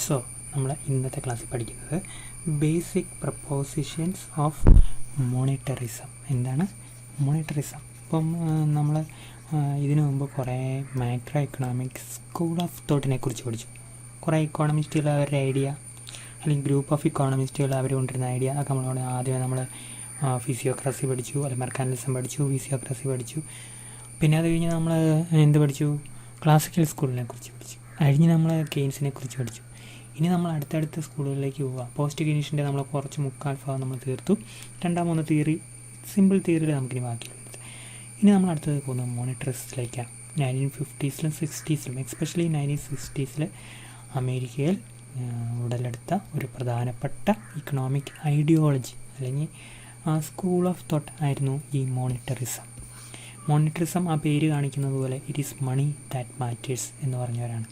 So നമ്മൾ ഇന്നത്തെ ക്ലാസ്സിൽ പഠിക്കുന്നത് ബേസിക് പ്രപ്പോസിഷൻസ് ഓഫ് മോണിറ്ററിസം. എന്താണ് മോണിറ്ററിസം? ഇപ്പം നമ്മൾ ഇതിനു മുമ്പ് കുറേ മാക്രോ എക്കണോമിക്സ് സ്കൂൾ ഓഫ് തോട്ടിനെ കുറിച്ച് പഠിച്ചു. കുറേ ഇക്കോണമിസ്റ്റുകൾ അവരുടെ ഐഡിയ, അല്ലെങ്കിൽ ഗ്രൂപ്പ് ഓഫ് ഇക്കോണമിസ്റ്റുകൾ അവർ കൊണ്ടിരുന്ന ഐഡിയ ഒക്കെ ആദ്യമേ നമ്മൾ ഫിസിയോക്രസി പഠിച്ചു, അല്ലെങ്കിൽ മെക്കാനിസം പഠിച്ചു, ഫിസിയോക്രസി പഠിച്ചു. പിന്നെ അത് കഴിഞ്ഞ് നമ്മൾ എന്ത് പഠിച്ചു? ക്ലാസിക്കൽ സ്കൂളിനെ കുറിച്ച് പഠിച്ചു. കഴിഞ്ഞ് നമ്മൾ കെയ്ൻസിനെ കുറിച്ച് പഠിച്ചു. ഇനി നമ്മൾ അടുത്തടുത്ത സ്കൂളുകളിലേക്ക് പോവുക. പോസ്റ്റ് കെയ്ൻസിൻ്റെ നമ്മൾ കുറച്ച് മുക്കാൽ ഭാഗം നമ്മൾ തീർത്തു. രണ്ടാമൂന്ന് തിയറി, സിമ്പിൾ തിയറിയിൽ നമുക്കിനി ബാക്കിയുള്ളത്. ഇനി നമ്മൾ അടുത്തത് പോകുന്നത് മോണിറ്ററിസത്തിലേക്കാണ്. 1950s 60s എസ്പെഷ്യലി 1960s അമേരിക്കയിൽ ഉടലെടുത്ത ഒരു പ്രധാനപ്പെട്ട ഇക്കണോമിക് ഐഡിയോളജി അല്ലെങ്കിൽ സ്കൂൾ ഓഫ് തോട്ട് ആയിരുന്നു ഈ മോണിറ്ററിസം. മോണിറ്ററിസം ആ പേര് കാണിക്കുന്നത് പോലെ it is money that matters എന്ന് പറഞ്ഞവരാണ്.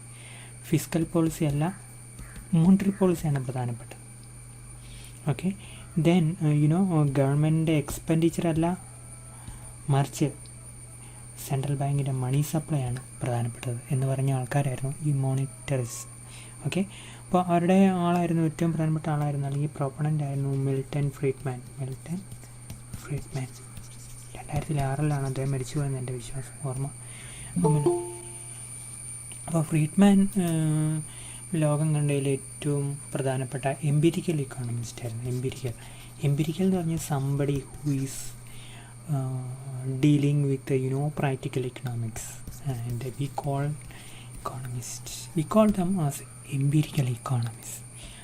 ഫിസ്ക്കൽ പോളിസി അല്ല, മോണിറ്ററി പോളിസിയാണ് പ്രധാനപ്പെട്ടത്. ഓക്കെ, ദെൻ ഗവൺമെൻറ്റിൻ്റെ എക്സ്പെൻഡിച്ചർ അല്ല, മറിച്ച് സെൻട്രൽ ബാങ്കിൻ്റെ മണി സപ്ലൈ ആണ് പ്രധാനപ്പെട്ടത് എന്ന് പറഞ്ഞ ആൾക്കാരായിരുന്നു ഈ മോണിറ്ററിസ്. ഓക്കെ, അപ്പോൾ അവരുടെ ആളായിരുന്നു, ഏറ്റവും പ്രധാനപ്പെട്ട ആളായിരുന്നു, അല്ലെങ്കിൽ പ്രൊപ്പണൻ്റ് ആയിരുന്നു മിൽട്ടൺ ഫ്രീഡ്മാൻ. 2006 അദ്ദേഹം മരിച്ചു പോയെന്ന് എൻ്റെ വിശ്വാസം, ഓർമ്മ. അപ്പോൾ ഫ്രീഡ്മാൻ ലോകം കണ്ടതിൽ ഏറ്റവും പ്രധാനപ്പെട്ട എംപിരിക്കൽ ഇക്കോണമിസ്റ്റ് ആയിരുന്നു. എംപിരിക്കൽ എന്ന് പറഞ്ഞാൽ somebody who is dealing with practical economics and we call them as empirical economist.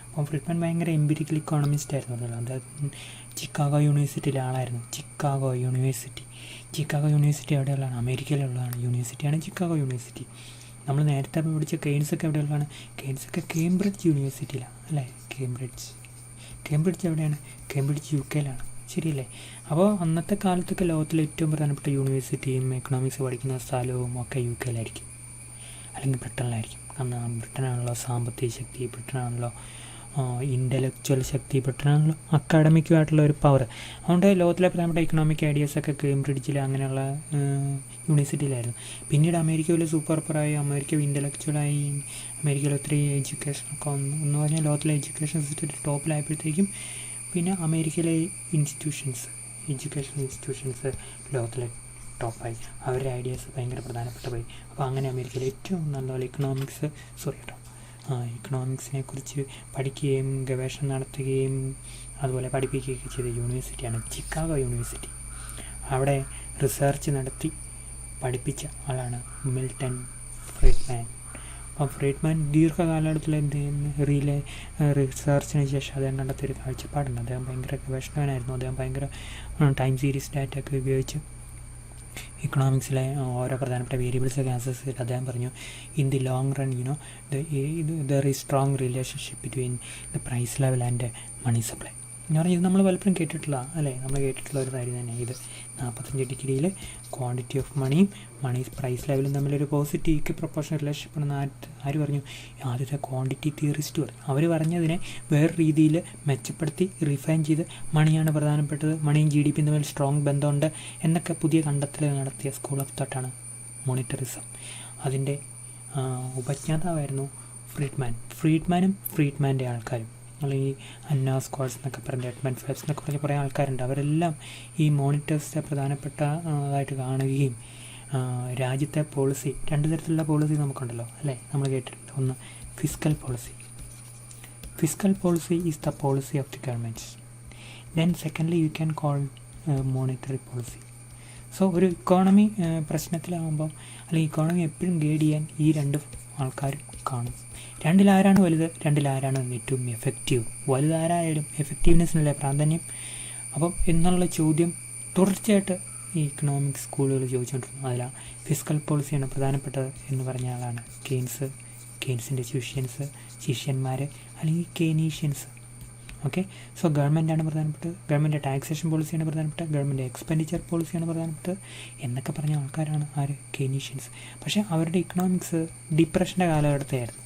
അപ്പം ഫ്രീഡ്മാൻ ഭയങ്കര എംപിരിക്കൽ ഇക്കോണമിസ്റ്റ് ആയിരുന്നു. അതായത് ചിക്കാഗോ യൂണിവേഴ്സിറ്റിയിലെ ആളായിരുന്നു. ചിക്കാഗോ യൂണിവേഴ്സിറ്റി എവിടെയുള്ളതാണ്? അമേരിക്കയിലുള്ളതാണ് യൂണിവേഴ്സിറ്റിയാണ് ചിക്കാഗോ യൂണിവേഴ്സിറ്റി. നമ്മൾ നേരത്തെ പഠിച്ച കെയ്ൻസൊക്കെ എവിടെയുള്ളതാണ്? കെയ്ൻസൊക്കെ കേംബ്രിഡ്ജ് യൂണിവേഴ്സിറ്റിയിലാണ്, അല്ലേ? കേംബ്രിഡ്ജ് എവിടെയാണ്? കേംബ്രിഡ്ജ് UK ശരിയല്ലേ? അപ്പോൾ അന്നത്തെ കാലത്തൊക്കെ ലോകത്തിലെ ഏറ്റവും പ്രധാനപ്പെട്ട യൂണിവേഴ്സിറ്റിയും എക്കണോമിക്സ് പഠിക്കുന്ന സ്ഥലവും ഒക്കെ UK അല്ലെങ്കിൽ ബ്രിട്ടനിലായിരിക്കും. കാരണം ബ്രിട്ടനാണല്ലോ സാമ്പത്തിക ശക്തി, ബ്രിട്ടനാണല്ലോ ഇൻ്റലക്ച്വൽ ശക്തി, ബ്രിട്ടനാണല്ലോ അക്കാഡമിക്കുമായിട്ടുള്ള ഒരു പവർ. അതുകൊണ്ട് ലോകത്തിലെ പ്രധാനപ്പെട്ട ഇക്കണോമിക് ഐഡിയാസൊക്കെ കേംബ്രിഡ്ജിൽ അങ്ങനെയുള്ള യൂണിവേഴ്സിറ്റിയിലായിരുന്നു. പിന്നീട് അമേരിക്ക വലിയ സൂപ്പർ പവറായി, അമേരിക്ക ഇൻ്റലക്ച്വലായി, അമേരിക്കയിൽ ഒത്തിരി എഡ്യൂക്കേഷനൊക്കെ ഒന്ന് പറഞ്ഞാൽ ലോകത്തിലെ എഡ്യൂക്കേഷൻ സിസ്റ്റത്തിൽ ടോപ്പിലായപ്പോഴത്തേക്കും പിന്നെ അമേരിക്കയിലെ എഡ്യൂക്കേഷൻ ഇൻസ്റ്റിറ്റ്യൂഷൻസ് ലോകത്തിലെ ടോപ്പായി. അവരുടെ ഐഡിയാസ് ഭയങ്കര പ്രധാനപ്പെട്ട പോയി. അപ്പോൾ അങ്ങനെ അമേരിക്കയിൽ ഏറ്റവും നല്ലപോലെ ഇക്കണോമിക്സിനെ കുറിച്ച് പഠിക്കുകയും ഗവേഷണം നടത്തുകയും അതുപോലെ പഠിപ്പിക്കുകയൊക്കെ ചെയ്ത യൂണിവേഴ്സിറ്റിയാണ് ചിക്കാഗോ യൂണിവേഴ്സിറ്റി. അവിടെ റിസർച്ച് നടത്തി പഠിപ്പിച്ച ആളാണ് മിൽട്ടൺ ഫ്രീഡ്മാൻ. അപ്പോൾ ഫ്രീഡ്മാൻ ദീർഘകാലഘട്ടത്തിൽ റിസർച്ചിന് ശേഷം അദ്ദേഹം കണ്ടെത്തിയൊരു കാഴ്ചപ്പാടുണ്ട്. അദ്ദേഹം ഭയങ്കര ഗവേഷകനായിരുന്നു. അദ്ദേഹം ഭയങ്കര ടൈം സീരീസ് ഡാറ്റയൊക്കെ ഉപയോഗിച്ച് ഇക്കണോമിക്സിലെ ഓരോ പ്രധാനപ്പെട്ട വേരിയബിൾസൊക്കെ ആക്സസ് ചെയ്തിട്ട് അദ്ദേഹം പറഞ്ഞു, in the long run there is strong relationship between the price level and money supply എന്ന് പറഞ്ഞാൽ ഇത് നമ്മൾ പലപ്പോഴും കേട്ടിട്ടുള്ള, അല്ലേ? നമ്മൾ കേട്ടിട്ടുള്ള ഒരു കാര്യം തന്നെ. ഇത് 45 ഡിഗ്രിയിൽ ക്വാണ്ടിറ്റി ഓഫ് മണിയും പ്രൈസ് ലെവലും തമ്മിലൊരു പോസിറ്റീവ് പ്രൊപ്പോർഷണൽ റിലേഷൻഷിപ്പ് ആണെന്ന് ആര് പറഞ്ഞു? ആദ്യത്തെ ക്വാണ്ടിറ്റി തിയറിസ്റ്റ് പറഞ്ഞു. അവർ പറഞ്ഞതിനെ വേറെ രീതിയിൽ മെച്ചപ്പെടുത്തി റിഫൈൻ ചെയ്ത് മണിയാണ് പ്രധാനപ്പെട്ടത്, മണിയും GDP തമ്മിൽ സ്ട്രോങ് ബന്ധമുണ്ട് എന്നൊക്കെ പുതിയ കണ്ടെത്തൽ നടത്തിയ സ്കൂൾ ഓഫ് തോട്ടാണ് മോണിറ്ററിസം. അതിൻ്റെ ഉപജ്ഞാതാവായിരുന്നു ഫ്രീഡ്മാനും ഫ്രീഡ്മാൻ്റെ ആൾക്കാരും, അല്ലെങ്കിൽ അന്ന സ്ക്വാഡ്സ് എന്നൊക്കെ പറഞ്ഞ എഡ്മണ്ട് ഫെബ്സ് എന്നൊക്കെ പറഞ്ഞ കുറേ ആൾക്കാരുണ്ട്. അവരെല്ലാം ഈ മോണിറ്റേഴ്സിനെ പ്രധാനപ്പെട്ടതായിട്ട് കാണുകയും രാജ്യത്തെ പോളിസി, രണ്ട് തരത്തിലുള്ള പോളിസി നമുക്കുണ്ടല്ലോ, അല്ലേ? നമ്മൾ കേട്ടിട്ടുണ്ട്. ഒന്ന് fiscal policy is the policy of the government. Then secondly you can call monetary policy. So ഒരു ഇക്കോണമി പ്രശ്നത്തിലാകുമ്പോൾ, അല്ലെങ്കിൽ ഇക്കോണമി എപ്പോഴും ഗൈഡ് ചെയ്യാൻ ഈ രണ്ട് ആൾക്കാരും കാണും. രണ്ടിലാരാണ് വലുത്, രണ്ടിലാരാണ് ഏറ്റവും എഫക്റ്റീവ്? വലുതാരായാലും എഫക്റ്റീവ്നെസ്സിനല്ലേ പ്രാധാന്യം. അപ്പം എന്നുള്ള ചോദ്യം തുടർച്ചയായിട്ട് ഈ ഇക്കണോമിക്സ് സ്കൂളുകൾ ചോദിച്ചുകൊണ്ടിരുന്നു. അതിലാണ് ഫിസ്ക്കൽ പോളിസിയാണ് പ്രധാനപ്പെട്ടത് എന്ന് പറഞ്ഞ ആളാണ് കെയ്ൻസിൻ്റെ ശിഷ്യന്മാർ അല്ലെങ്കിൽ കെയ്നീഷ്യൻസ്. ഓക്കെ, സോ ഗവൺമെൻറ്റാണ് പ്രധാനപ്പെട്ടത്, ഗവൺമെൻറ് ടാക്സേഷൻ പോളിസിയാണ് പ്രധാനപ്പെട്ടത്, ഗവൺമെൻറ് എക്സ്പെൻഡിച്ചർ പോളിസിയാണ് പ്രധാനപ്പെട്ടത് എന്നൊക്കെ പറഞ്ഞ ആൾക്കാരാണ് ആര്? കെയ്നീഷ്യൻസ്. പക്ഷേ അവരുടെ ഇക്കണോമിക്സ് ഡിപ്രഷൻ്റെ കാലഘട്ടത്തെയായിരുന്നു.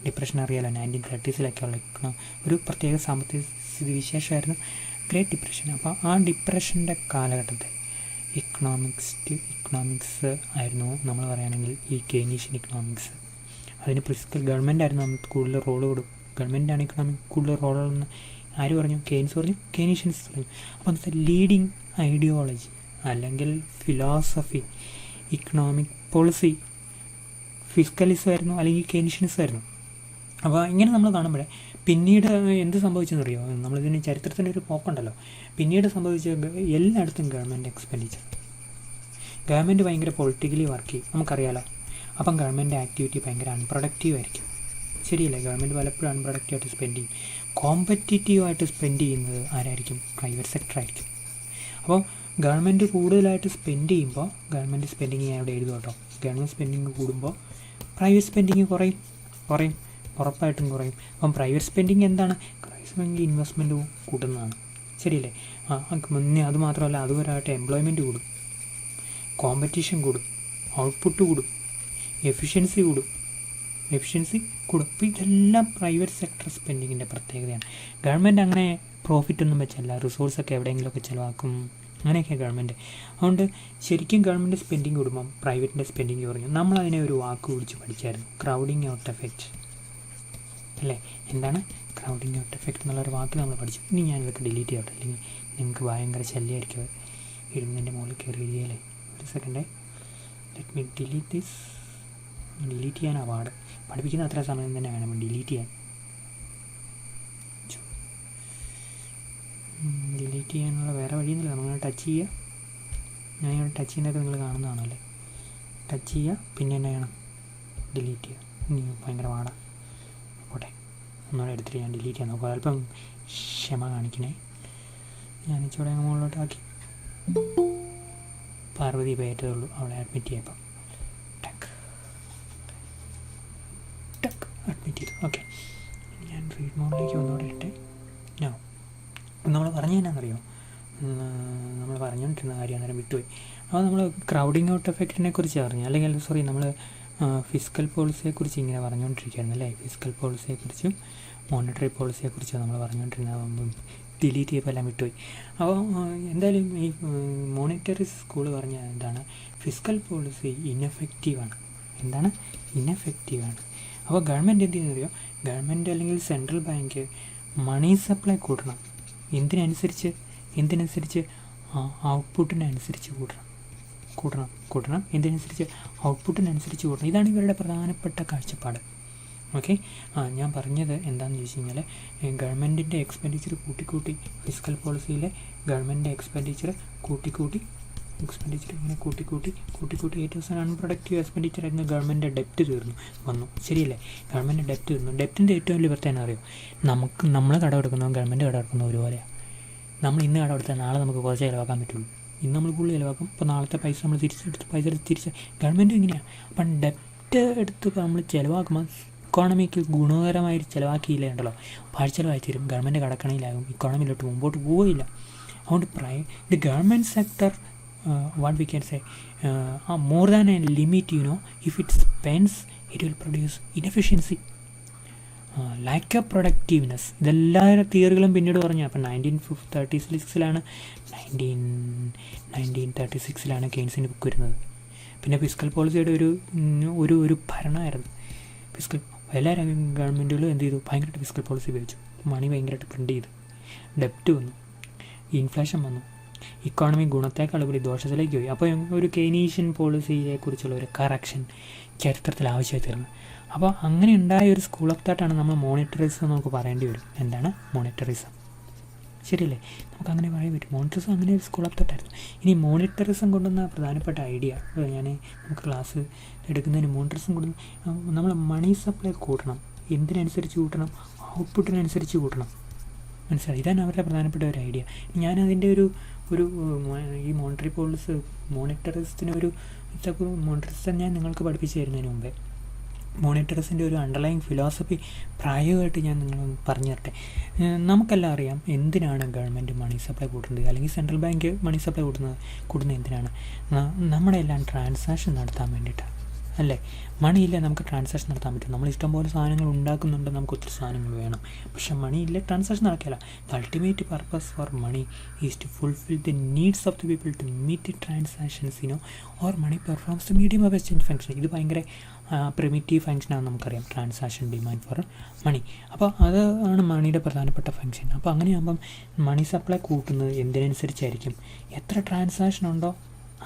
ഡിപ്രഷൻ അറിയാലോ, 1930s ഒരു പ്രത്യേക സാമ്പത്തിക സ്ഥിതി വിശേഷമായിരുന്നു ഗ്രേറ്റ് ഡിപ്രഷൻ. അപ്പോൾ ആ ഡിപ്രഷൻ്റെ കാലഘട്ടത്തെ ഇക്കണോമിക്സ് ആയിരുന്നു നമ്മൾ പറയുകയാണെങ്കിൽ ഈ കെയ്നീഷ്യൻ ഇക്കണോമിക്സ്. അതിന് ഗവൺമെൻറ് ആയിരുന്നു നമുക്ക് കൂടുതൽ റോള് കൊടുക്കും. ഗവൺമെൻറ്റാണ് ഇക്കണോമിക് കൂടുതൽ റോളെന്ന് ആര് പറഞ്ഞു? കെയ്ൻസ് പറഞ്ഞു, കെയ്നീഷ്യൻസ് പറഞ്ഞു. അപ്പോൾ അന്നത്തെ ലീഡിങ് ഐഡിയോളജി അല്ലെങ്കിൽ ഫിലോസഫി, ഇക്കണോമിക് പോളിസി ഫിസ്ക്കലിസം ആയിരുന്നു, അല്ലെങ്കിൽ കെയ്നീഷ്യൻസ് ആയിരുന്നു. അപ്പോൾ ഇങ്ങനെ നമ്മൾ കാണുമ്പോഴേ പിന്നീട് എന്ത് സംഭവിച്ചെന്നറിയോ? നമ്മളിതിന് ചരിത്രത്തിൻ്റെ ഒരു പോക്കുണ്ടല്ലോ. പിന്നീട് സംഭവിച്ച എല്ലായിടത്തും ഗവൺമെൻറ് എക്സ്പെൻഡിച്ചർ, ഗവൺമെൻറ് ഭയങ്കര പൊളിറ്റിക്കലി വർക്ക് ചെയ്യും, നമുക്കറിയാലോ. അപ്പം ഗവൺമെൻറ് ആക്ടിവിറ്റി ഭയങ്കര അൺപ്രൊഡക്റ്റീവ് ആയിരിക്കും. ശരിയല്ലേ? ഗവൺമെൻറ് പലപ്പോഴും അൺപ്രൊഡക്റ്റീവായിട്ട് സ്പെൻഡ് ചെയ്യും. കോമ്പറ്റീറ്റീവായിട്ട് സ്പെൻഡ് ചെയ്യുന്നത് ആരായിരിക്കും? പ്രൈവറ്റ് സെക്ടർ ആയിരിക്കും. അപ്പോൾ ഗവൺമെൻറ് കൂടുതലായിട്ട് സ്പെൻഡ് ചെയ്യുമ്പോൾ, ഗവൺമെൻറ് സ്പെൻഡിങ് ഞാൻ ഇവിടെ എഴുതും കേട്ടോ, ഗവൺമെൻറ് സ്പെൻഡിങ് കൂടുമ്പോൾ പ്രൈവറ്റ് സ്പെൻഡിങ് കുറയും, ഉറപ്പായിട്ടും കുറയും. അപ്പം പ്രൈവറ്റ് സ്പെൻഡിങ് എന്താണ്? പ്രൈവറ്റ് സ്പെൻഡിങ് ഇൻവെസ്റ്റ്മെൻറ്റ് കൂട്ടുന്നതാണ്. ശരിയല്ലേ? മുന്നേ അത് മാത്രമല്ല, അതുവരായിട്ട് എംപ്ലോയ്മെൻറ്റ് കൂടും, കോമ്പറ്റീഷൻ കൂടും, ഔട്ട്പുട്ട് കൂടും, എഫിഷ്യൻസി കൂടും. അപ്പോൾ ഇതെല്ലാം പ്രൈവറ്റ് സെക്ടർ സ്പെൻഡിങ്ങിൻ്റെ പ്രത്യേകതയാണ്. ഗവൺമെൻറ് അങ്ങനെ പ്രോഫിറ്റ് ഒന്നും വെച്ചല്ല, റിസോഴ്സൊക്കെ എവിടെയെങ്കിലുമൊക്കെ ചിലവാക്കും, അങ്ങനെയൊക്കെ ഗവൺമെൻറ്. അതുകൊണ്ട് ശരിക്കും ഗവൺമെൻറ് സ്പെൻഡിങ് കൂടുമ്പം പ്രൈവറ്റിൻ്റെ സ്പെൻഡിങ് കുറഞ്ഞു. നമ്മളതിനെ ഒരു വാക്ക് പിടിച്ച് പഠിച്ചായിരുന്നു, ക്രൗഡിങ് ഔട്ട് എഫക്റ്റ് അല്ലേ? എന്താണ് ക്രൗഡിങ് ഔട്ട് എഫക്റ്റ് എന്നുള്ളൊരു വാക്ക് നമ്മൾ പഠിച്ചു. ഇനി ഞാനിതൊക്കെ ഡിലീറ്റ് ചെയ്യട്ടെ, അല്ലെങ്കിൽ നിങ്ങൾക്ക് ഭയങ്കര ശല്യമായിരിക്കും ഇരുന്നതിൻ്റെ മുകളിൽ കയറി ഇരിക്കുകയല്ലേ. ഒരു second, let me delete this. Delete ചെയ്യാൻ അവാർഡ് പഠിപ്പിക്കുന്ന അത്ര സമയം തന്നെ വേണം ഡിലീറ്റ് ചെയ്യാൻ. ഡിലീറ്റ് ചെയ്യാനുള്ള വേറെ വഴിയൊന്നുമില്ല, നമ്മളിങ്ങനെ ടച്ച് ചെയ്യുക. ഞാനിങ്ങനെ ടച്ച് ചെയ്യുന്നതൊക്കെ നിങ്ങൾ കാണുന്നതാണല്ലേ. ടച്ച് ചെയ്യുക, പിന്നെ എന്നാ ചെയ്യണം? ഡിലീറ്റ് ചെയ്യുക. ഇനി ഭയങ്കര പാടാണ്, പോട്ടെ, ഒന്നുകൂടെ എടുത്തിട്ട് ഞാൻ ഡിലീറ്റ് ചെയ്യാൻ നോക്കുക. അല്പം ക്ഷമ കാണിക്കണേ. ഞാൻ ഇച്ചിരി മുകളിലോട്ടാക്കി. പാർവതി പേറ്റേ ഉള്ളൂ അവളെ അഡ്മിറ്റ് ചെയ്യപ്പം. അഡ്മിറ്റ് ചെയ്തു. ഓക്കെ, ഞാൻ റീഡ് മോഡിലേക്ക് ഒന്നുകൂടെ ഇട്ടെ. നമ്മൾ പറഞ്ഞു തന്നെയാണെന്നറിയോ, നമ്മൾ പറഞ്ഞുകൊണ്ടിരുന്ന കാര്യം അന്നേരം വിട്ടുപോയി. അപ്പോൾ നമ്മൾ ക്രൗഡിങ് ഔട്ട് എഫക്റ്റിനെ കുറിച്ച് പറഞ്ഞു, അല്ലെങ്കിൽ നമ്മൾ ഫിസ്ക്കൽ പോളിസിയെക്കുറിച്ച് ഇങ്ങനെ പറഞ്ഞുകൊണ്ടിരിക്കുകയായിരുന്നു അല്ലേ. ഫിസ്ക്കൽ പോളിസിയെക്കുറിച്ചും മോണിറ്ററി പോളിസിയെക്കുറിച്ചും നമ്മൾ പറഞ്ഞുകൊണ്ടിരുന്ന, ഡിലീറ്റ് ചെയ്യപ്പോൾ എല്ലാം വിട്ടുപോയി. അപ്പോൾ എന്തായാലും ഈ മോണിറ്ററി സ്കൂൾ പറഞ്ഞ എന്താണ്? ഫിസ്ക്കൽ പോളിസി ഇൻഎഫക്റ്റീവാണ്. എന്താണ്? ഇൻഎഫക്റ്റീവാണ്. അപ്പോൾ ഗവൺമെൻറ് എന്ത് ചെയ്യുന്നറിയോ? ഗവൺമെൻറ് അല്ലെങ്കിൽ സെൻട്രൽ ബാങ്ക് മണി സപ്ലൈ കൂട്ടണം. എന്തിനനുസരിച്ച്? ഔട്ട്പുട്ടിനനുസരിച്ച് കൂട്ടണം. എന്തിനനുസരിച്ച്? ഔട്ട്പുട്ടിനനുസരിച്ച് കൂട്ടണം. ഇതാണ് ഇവരുടെ പ്രധാനപ്പെട്ട കാഴ്ചപ്പാട്. ഓക്കെ, ഞാൻ പറഞ്ഞത് എന്താണെന്ന് ചോദിച്ചു കഴിഞ്ഞാൽ, ഗവൺമെൻറ്റിൻ്റെ എക്സ്പെൻഡിച്ചർ കൂട്ടിക്കൂട്ടി, ഫിസ്ക്കൽ പോളിസിയിലെ ഗവൺമെൻറ് എക്സ്പെൻഡിച്ചർ കൂട്ടിക്കൂട്ടി ഏറ്റവും അവസാനം അൺപ്രൊഡക്റ്റീവ് എക്സ്പെൻഡിച്ചർ ആയിരുന്നു. ഗവൺമെൻറ് ഡെപ്റ്റ് വന്നു. ശരിയല്ലേ? ഗവൺമെൻറ് ഡെപ്റ്റ് തീർന്നു. ഡെപ്റ്റിൻ്റെ ഏറ്റവും വലിയ പ്രത്യേകത അറിയോ? നമ്മൾ കടമെടുക്കുന്നതും ഗവൺമെൻറ് കടമെടുക്കുന്നതും ഒരുപോലെയാണ്. നമ്മൾ ഇന്ന് കടമെടുത്താൽ നാളെ നമുക്ക് കുറച്ച് ചിലവാക്കാൻ പറ്റുള്ളൂ. ഇന്ന് നമ്മൾ കൂടുതൽ ചിലവാക്കും, അപ്പോൾ നാളത്തെ പൈസ നമ്മൾ തിരിച്ച് ഗവൺമെൻറ് ഇങ്ങനെയാണ്. അപ്പം ഡെപ്റ്റ് എടുത്ത് നമ്മൾ ചിലവാക്കുമ്പോൾ ഇക്കോണമിക്ക് ഗുണകരമായി ചിലവാക്കിയില്ലേ ഉണ്ടല്ലോ, പാഴ്ചെലവായി തീരും. ഗവൺമെൻറ് കടക്കണിയിലാകും, ഇക്കോണമിയിലോട്ട് മുമ്പോട്ട് പോവുകയില്ല. അതുകൊണ്ട് the government sector what we can say more than a limit, if it spends it will produce inefficiency, lack of productiveness. ഇതെല്ലാ തിയറികളും പിന്നീട് പറഞ്ഞു. അപ്പം 1936 കെയ്ൻസിൻ്റെ ബുക്ക് വരുന്നത്. പിന്നെ ഫിസ്ക്കൽ പോളിസിയുടെ ഒരു ഭരണമായിരുന്നു ഫിസ്ക്കൽ. എല്ലാ ഗവൺമെൻറ്റുകളും എന്ത് ചെയ്തു? ഭയങ്കരമായിട്ട് ഫിസ്ക്കൽ പോളിസി ഉപയോഗിച്ചു. മണി ഭയങ്കരമായിട്ട് പ്രിൻ്റ് ചെയ്തു, ഡെപ്റ്റ് വന്നു, ഇൻഫ്ലേഷൻ വന്നു, ഇക്കോണമി ഗുണത്തേക്കാൾ ഉപരി ദോഷത്തിലേക്ക് പോയി. അപ്പോൾ ഒരു കെയ്നീഷ്യൻ പോളിസിയെക്കുറിച്ചുള്ള ഒരു കറക്ഷൻ ചരിത്രത്തിൽ ആവശ്യമായി തീർന്നു. അപ്പോൾ അങ്ങനെ ഉണ്ടായ ഒരു സ്കൂൾ ഓഫ് തോട്ടാണ് നമ്മൾ മോണിറ്ററിസം നമുക്ക് പറയേണ്ടി വരും. എന്താണ് മോണിറ്ററിസം? ശരിയല്ലേ? നമുക്ക് അങ്ങനെ പറയാൻ പറ്റും. മോണിറ്ററിസം അങ്ങനെ ഒരു സ്കൂൾ ഓഫ് തോട്ടായിരുന്നു. ഇനി മോണിറ്ററിസം കൊണ്ടുവന്ന പ്രധാനപ്പെട്ട ഐഡിയ, നമുക്ക് ക്ലാസ് എടുക്കുന്നതിന് മോണിറ്ററിസം കൊണ്ടുവന്ന് നമ്മൾ മണി സപ്ലൈ കൂട്ടണം. എന്തിനനുസരിച്ച് കൂട്ടണം? ഔട്ട്പുട്ടിനനുസരിച്ച് കൂട്ടണം. മനസ്സിലായി? ഇതാണ് അവരുടെ പ്രധാനപ്പെട്ട ഒരു ഐഡിയ. ഞാനതിൻ്റെ ഒരു ഈ മോണിറ്ററിസത്തിന് മോണിറ്ററിസം ഞാൻ നിങ്ങൾക്ക് പഠിപ്പിച്ചു തരുന്നതിന് മുമ്പേ മോണിറ്ററിസത്തിൻ്റെ ഒരു അണ്ടർലൈങ് ഫിലോസഫി പ്രായോഗികമായിട്ട് ഞാൻ നിങ്ങൾ പറഞ്ഞു തരട്ടെ. നമുക്കെല്ലാം അറിയാം എന്തിനാണ് ഗവൺമെൻറ് മണി സപ്ലൈ കൂട്ടുന്നത്, അല്ലെങ്കിൽ സെൻട്രൽ ബാങ്ക് മണി സപ്ലൈ കൂടുന്നത് എന്തിനാണ്? നമ്മുടെ എല്ലാം ട്രാൻസാക്ഷൻ നടത്താൻ വേണ്ടിയിട്ടാണ് അല്ലേ? മണിയില്ല നമുക്ക് ട്രാൻസാക്ഷൻ നടത്താൻ പറ്റും. നമ്മൾ ഇഷ്ടംപോലെ സാധനങ്ങൾ ഉണ്ടാക്കുന്നുണ്ട്, നമുക്ക് ഒത്തിരി സാധനങ്ങൾ വേണം, പക്ഷെ മണിയില്ല ട്രാൻസാക്ഷൻ നടക്കില്ല. The ultimate purpose for money is to fulfil the needs of the people to meet the transactions or money performs the medium of exchange function. ഇത് ഭയങ്കര പ്രിമിറ്റീവ് ഫങ്ഷനാണെന്ന് നമുക്കറിയാം, ട്രാൻസാക്ഷൻ ഡിമാൻഡ് ഫോർ മണി. അപ്പോൾ അത് ആണ് മണിയുടെ പ്രധാനപ്പെട്ട function. അപ്പോൾ അങ്ങനെയാകുമ്പം money supply കൂട്ടുന്നത് എന്തിനനുസരിച്ചായിരിക്കും? എത്ര ട്രാൻസാക്ഷൻ ഉണ്ടോ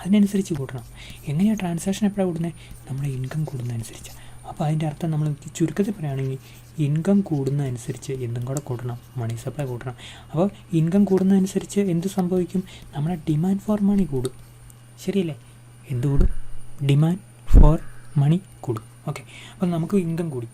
അതിനനുസരിച്ച് കൂട്ടണം. എങ്ങനെയാണ് ട്രാൻസാക്ഷൻ എപ്പോഴാണ് കൂടുന്നത്? നമ്മുടെ ഇൻകം കൂടുന്നതനുസരിച്ച്. അപ്പോൾ അതിൻ്റെ അർത്ഥം നമ്മൾ ചുരുക്കത്തിൽ പറയുകയാണെങ്കിൽ ഇൻകം കൂടുന്നതനുസരിച്ച് എന്തും കൂടെ കൂട്ടണം, മണി സപ്ലൈ കൂട്ടണം. അപ്പോൾ ഇൻകം കൂടുന്നതനുസരിച്ച് എന്ത് സംഭവിക്കും? നമ്മുടെ ഡിമാൻഡ് ഫോർ മണി കൂടും. ശരിയല്ലേ? എന്ത് കൂടും? ഡിമാൻഡ് ഫോർ മണി കൂടും. ഓക്കെ, അപ്പോൾ നമുക്ക് ഇൻകം കൂടി,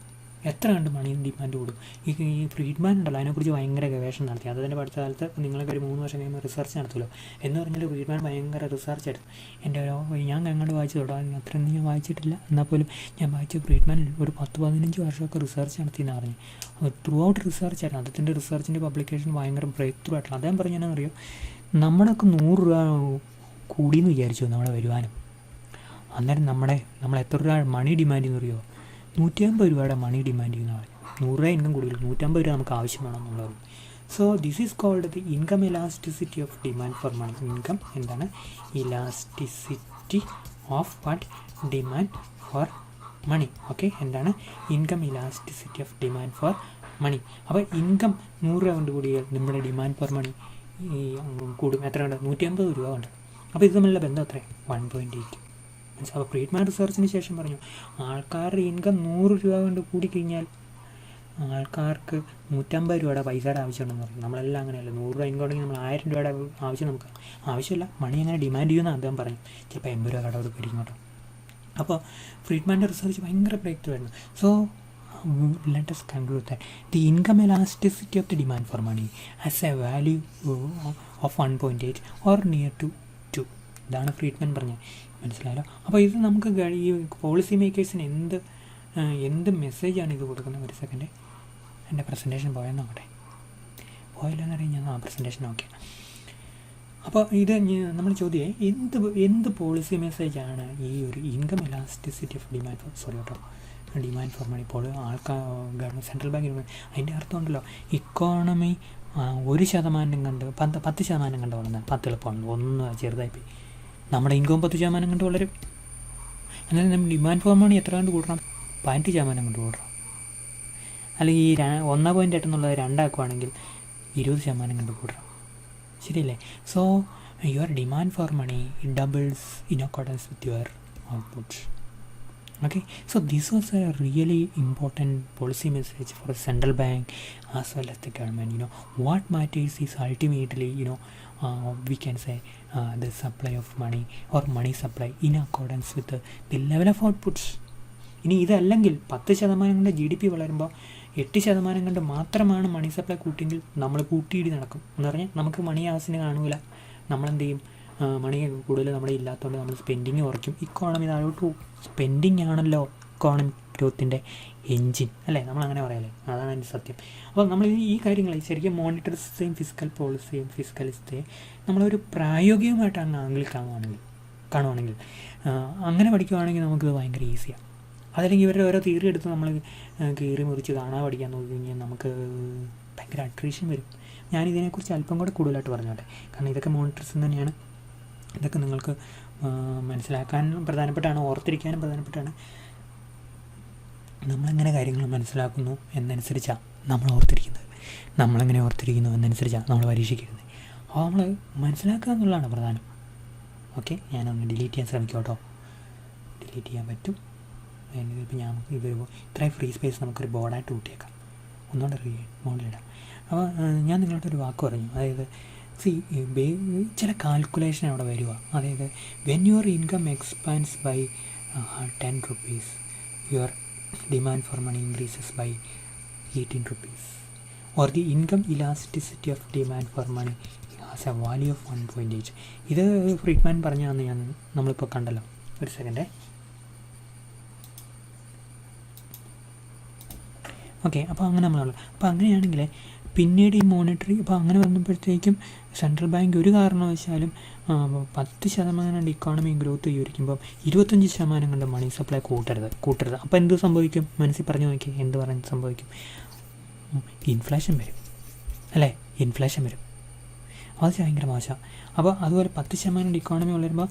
എത്ര കണ്ട് മണിയും ഡിമാൻഡ് കൂടും. ഈ ഫ്രീഡ്മാൻ ഉണ്ടല്ലോ, അതിനെക്കുറിച്ച് ഭയങ്കര ഗവേഷണം നടത്തി. അതിൻ്റെ അടുത്ത കാലത്ത് നിങ്ങൾക്ക് ഒരു 3 വർഷം കഴിയുമ്പോൾ റിസർച്ച് നടത്തുമല്ലോ എന്ന് പറഞ്ഞാൽ ഫ്രീഡ്മാൻ ഭയങ്കര റിസർച്ച് ആയിരുന്നു. ഞാൻ അങ്ങോട്ട് വായിച്ചു തുടങ്ങി, അത്രയൊന്നും ഞാൻ വായിച്ചിട്ടില്ല, എന്നാൽ പോലും ഞാൻ വായിച്ച ഫ്രീഡ്മാൻ ഒരു 10-15 വർഷമൊക്കെ റിസർച്ച് നടത്തിയെന്ന് പറഞ്ഞു. ത്രൂ ഔട്ട് റിസർച്ച് ആയിരുന്നു. അദ്ദേഹത്തിൻ്റെ റിസർച്ചിൻ്റെ പബ്ലിക്കേഷൻ ഭയങ്കര ബ്രേക്ക് ത്രൂ ആയിട്ടുള്ള. അദ്ദേഹം പറഞ്ഞാണെന്നറിയോ, നമ്മളൊക്കെ 100 രൂപ കൂടിയെന്ന് വിചാരിച്ചു നമ്മുടെ വരുമാനം. അന്നേരം നമ്മൾ എത്ര രൂപ മണി ഡിമാൻഡ് ചെയ്യുന്ന അറിയോ? 150 രൂപയുടെ മണി ഡിമാൻഡ് ചെയ്യുന്ന പറഞ്ഞു. 100 രൂപ ഇൻകം കൂടുതൽ, 150 രൂപ നമുക്ക് ആവശ്യമാണെന്നുള്ളത്. So this is called the income elasticity of demand for money. Income എന്താണ്? Elasticity of what? Demand for money. Okay, എന്താണ്? Income elasticity of demand for money. അപ്പോൾ ഇൻകം 100 രൂപ കൊണ്ട് കൂടിയാൽ നമ്മുടെ ഡിമാൻഡ് ഫോർ മണി കൂടും. എത്ര ഉണ്ട്? 150 രൂപ ഉണ്ട്. അപ്പോൾ ഇത് തമ്മിലുള്ള ബന്ധം എത്ര? 1.8. അപ്പോൾ ഫ്രീഡ്മാൻ റിസർച്ചിന് ശേഷം പറഞ്ഞു, ആൾക്കാരുടെ ഇൻകം 100 രൂപ കൊണ്ട് കൂടിക്കഴിഞ്ഞാൽ ആൾക്കാർക്ക് 150 രൂപയുടെ പൈസയുടെ ആവശ്യമുണ്ടെന്ന് പറഞ്ഞു. നമ്മളെല്ലാം അങ്ങനെയല്ല. 100 രൂപ ഇൻകം ഉണ്ടെങ്കിൽ നമ്മൾ 1000 രൂപയുടെ ആവശ്യം നമുക്ക് ആവശ്യമില്ല. മണി അങ്ങനെ ഡിമാൻഡ് ചെയ്യുമെന്ന് അദ്ദേഹം പറഞ്ഞു. ചിലപ്പോൾ 80 രൂപ കട കൊടുക്കും കേട്ടോ. അപ്പോൾ ഫ്രീഡ്മാൻ്റെ റിസർച്ച് ഭയങ്കര ബ്രേക്ക് ത്രൂ ആയിരുന്നു. So let us conclude that the income elasticity of the demand for money has a value of 1.8 or near to 2. ഇതാണ് ഫ്രീഡ്മാൻ പറഞ്ഞത്. മനസ്സിലായല്ലോ? അപ്പോൾ ഇത് നമുക്ക് ഈ പോളിസി മേക്കേഴ്സിന് എന്ത് മെസ്സേജാണ് ഇത് കൊടുക്കുന്നത്? ഒരു സെക്കൻഡ്, എൻ്റെ പ്രസൻറ്റേഷൻ പോയെന്ന് നോക്കട്ടെ. പോയില്ലെന്നറിയാം ഞാൻ ആ പ്രസൻറ്റേഷൻ ഓക്കെ. അപ്പോൾ ഇത് നമ്മൾ ചോദ്യമേ, എന്ത് പോളിസി മെസ്സേജാണ് ഈ ഒരു income elasticity of demand for money ഇപ്പോൾ ഗവൺമെൻറ് സെൻട്രൽ ബാങ്കിന് അതിൻ്റെ അർത്ഥം ഉണ്ടല്ലോ, ഇക്കോണമി 1% കണ്ട് 10% കണ്ട് വളർന്നാൽ 10 എളുപ്പമാണ്, ഒന്ന് ചെറുതായിപ്പോയി. നമ്മുടെ ഇൻകം 10% കണ്ട് വളരും. എന്നാൽ നമ്മൾ ഡിമാൻഡ് ഫോർ മണി എത്ര കണ്ട് കൂട്ടണം? 15% കണ്ട് കൂട്ടണം. അല്ലെങ്കിൽ ഈ 1.8 എന്നുള്ളത് 2 ആക്കുവാണെങ്കിൽ 20% കണ്ട് കൂട്ടണം. ശരിയല്ലേ? So your demand for money doubles in accordance with your output. Okay, so this was a really important policy message for the central bank as well as the government. What matters is ultimately, we can say the supply of money or money supply in accordance with the level of outputs. ഇനി ഇതല്ലെങ്കിൽ 10% കൊണ്ട് GDP വളരുമ്പോൾ 8% കൊണ്ട് മാത്രമാണ് money supply കൂട്ടിയെങ്കിൽ നമ്മൾ കൂട്ടിയിടി നടക്കും എന്ന് പറഞ്ഞാൽ നമുക്ക് മണി ആവശ്യത്തിന് കാണൂല. നമ്മളെന്ത് ചെയ്യും? മണി കൂടുതൽ നമ്മുടെ ഇല്ലാത്തതുകൊണ്ട് നമ്മൾ സ്പെൻഡിങ് കുറയ്ക്കും. ഇക്കോണമി താഴോട്ട് പോകും. സ്പെൻഡിങ് ആണല്ലോ ഇക്കോണമിക് ഗ്രോത്തിൻ്റെ എൻജിൻ അല്ലേ? നമ്മളങ്ങനെ പറയല്ലേ? അതാണ് അതിൻ്റെ സത്യം. അപ്പോൾ നമ്മൾ ഈ കാര്യങ്ങൾ ശരിക്കും മോണിറ്ററിസത്തെയും ഫിസിക്കൽ പോളിസിയും ഫിസിക്കലിസത്തെയും നമ്മളൊരു പ്രായോഗികമായിട്ട് അങ്ങ് ആംഗിൾ കാണുവാണെങ്കിൽ അങ്ങനെ പഠിക്കുവാണെങ്കിൽ നമുക്കിത് ഭയങ്കര ഈസിയാണ്. അതല്ലെങ്കിൽ ഇവരുടെ ഓരോ തിയറി എടുത്ത് നമ്മൾ കീറി മുറിച്ച് കാണാൻ പഠിക്കാൻ നോക്കി കഴിഞ്ഞാൽ നമുക്ക് ഭയങ്കര അട്രീഷൻ വരും. ഞാനിതിനെക്കുറിച്ച് അല്പം കൂടെ കൂടുതലായിട്ട് പറഞ്ഞോട്ടെ, കാരണം ഇതൊക്കെ മോണിറ്ററിസം തന്നെയാണ്. ഇതൊക്കെ നിങ്ങൾക്ക് മനസ്സിലാക്കാൻ പ്രധാനപ്പെട്ടാണ്, ഓർത്തിരിക്കാനും പ്രധാനപ്പെട്ടാണ്. നമ്മളെങ്ങനെ കാര്യങ്ങൾ മനസ്സിലാക്കുന്നു എന്നനുസരിച്ചാണ് നമ്മൾ ഓർത്തിരിക്കുന്നത്. നമ്മളെങ്ങനെ ഓർത്തിരിക്കുന്നു എന്നനുസരിച്ചാണ് നമ്മൾ പരീക്ഷിക്കുന്നത്. അപ്പോൾ നമ്മൾ മനസ്സിലാക്കുക എന്നുള്ളതാണ് പ്രധാനം. ഓക്കെ, ഞാനൊന്ന് ഡിലീറ്റ് ചെയ്യാൻ ശ്രമിക്കാം കേട്ടോ. ഡിലീറ്റ് ചെയ്യാൻ പറ്റും. ഇതിപ്പോൾ ഇത്രയും ഫ്രീ സ്പേസ് നമുക്കൊരു ബോർഡായിട്ട് കൂട്ടിയേക്കാം. ഒന്നുകൂടെ മോഡിലിടാം. അപ്പോൾ ഞാൻ നിങ്ങളോടൊരു വാക്ക് പറഞ്ഞു, അതായത് ചില കാൽക്കുലേഷൻ അവിടെ വരിക. അതായത് when your income expands by 10 rupees, your demand for money increases by 18 rupees, or the income elasticity of demand for money has a value of 1.8. ഇത് ഫ്രീഡ്മാൻ പറഞ്ഞാന്ന് നമ്മളിപ്പോൾ കണ്ടല്ലോ. ഒരു സെക്കൻഡേ. ഓക്കെ, അപ്പോൾ അങ്ങനെ അപ്പോൾ അങ്ങനെയാണെങ്കിൽ പിന്നീട് ഈ മോണിറ്ററി ഇപ്പോൾ അങ്ങനെ വന്നപ്പോഴത്തേക്കും സെൻട്രൽ ബാങ്ക് ഒരു കാരണവശാലും 10% ഇക്കോണമി ഗ്രോത്ത് വിവരിക്കുമ്പം 25% കൊണ്ട് മണി സപ്ലൈ കൂട്ടരുത്. അപ്പോൾ എന്ത് സംഭവിക്കും? മനസ്സിൽ പറഞ്ഞു നോക്കി, എന്ത് പറഞ്ഞ് സംഭവിക്കും? ഇൻഫ്ലേഷൻ വരും അല്ലേ? ഇൻഫ്ലേഷൻ വരും. അത് ഭയങ്കര മോശം. അപ്പോൾ അതുപോലെ 10% ഇക്കോണമി വളരുമ്പോൾ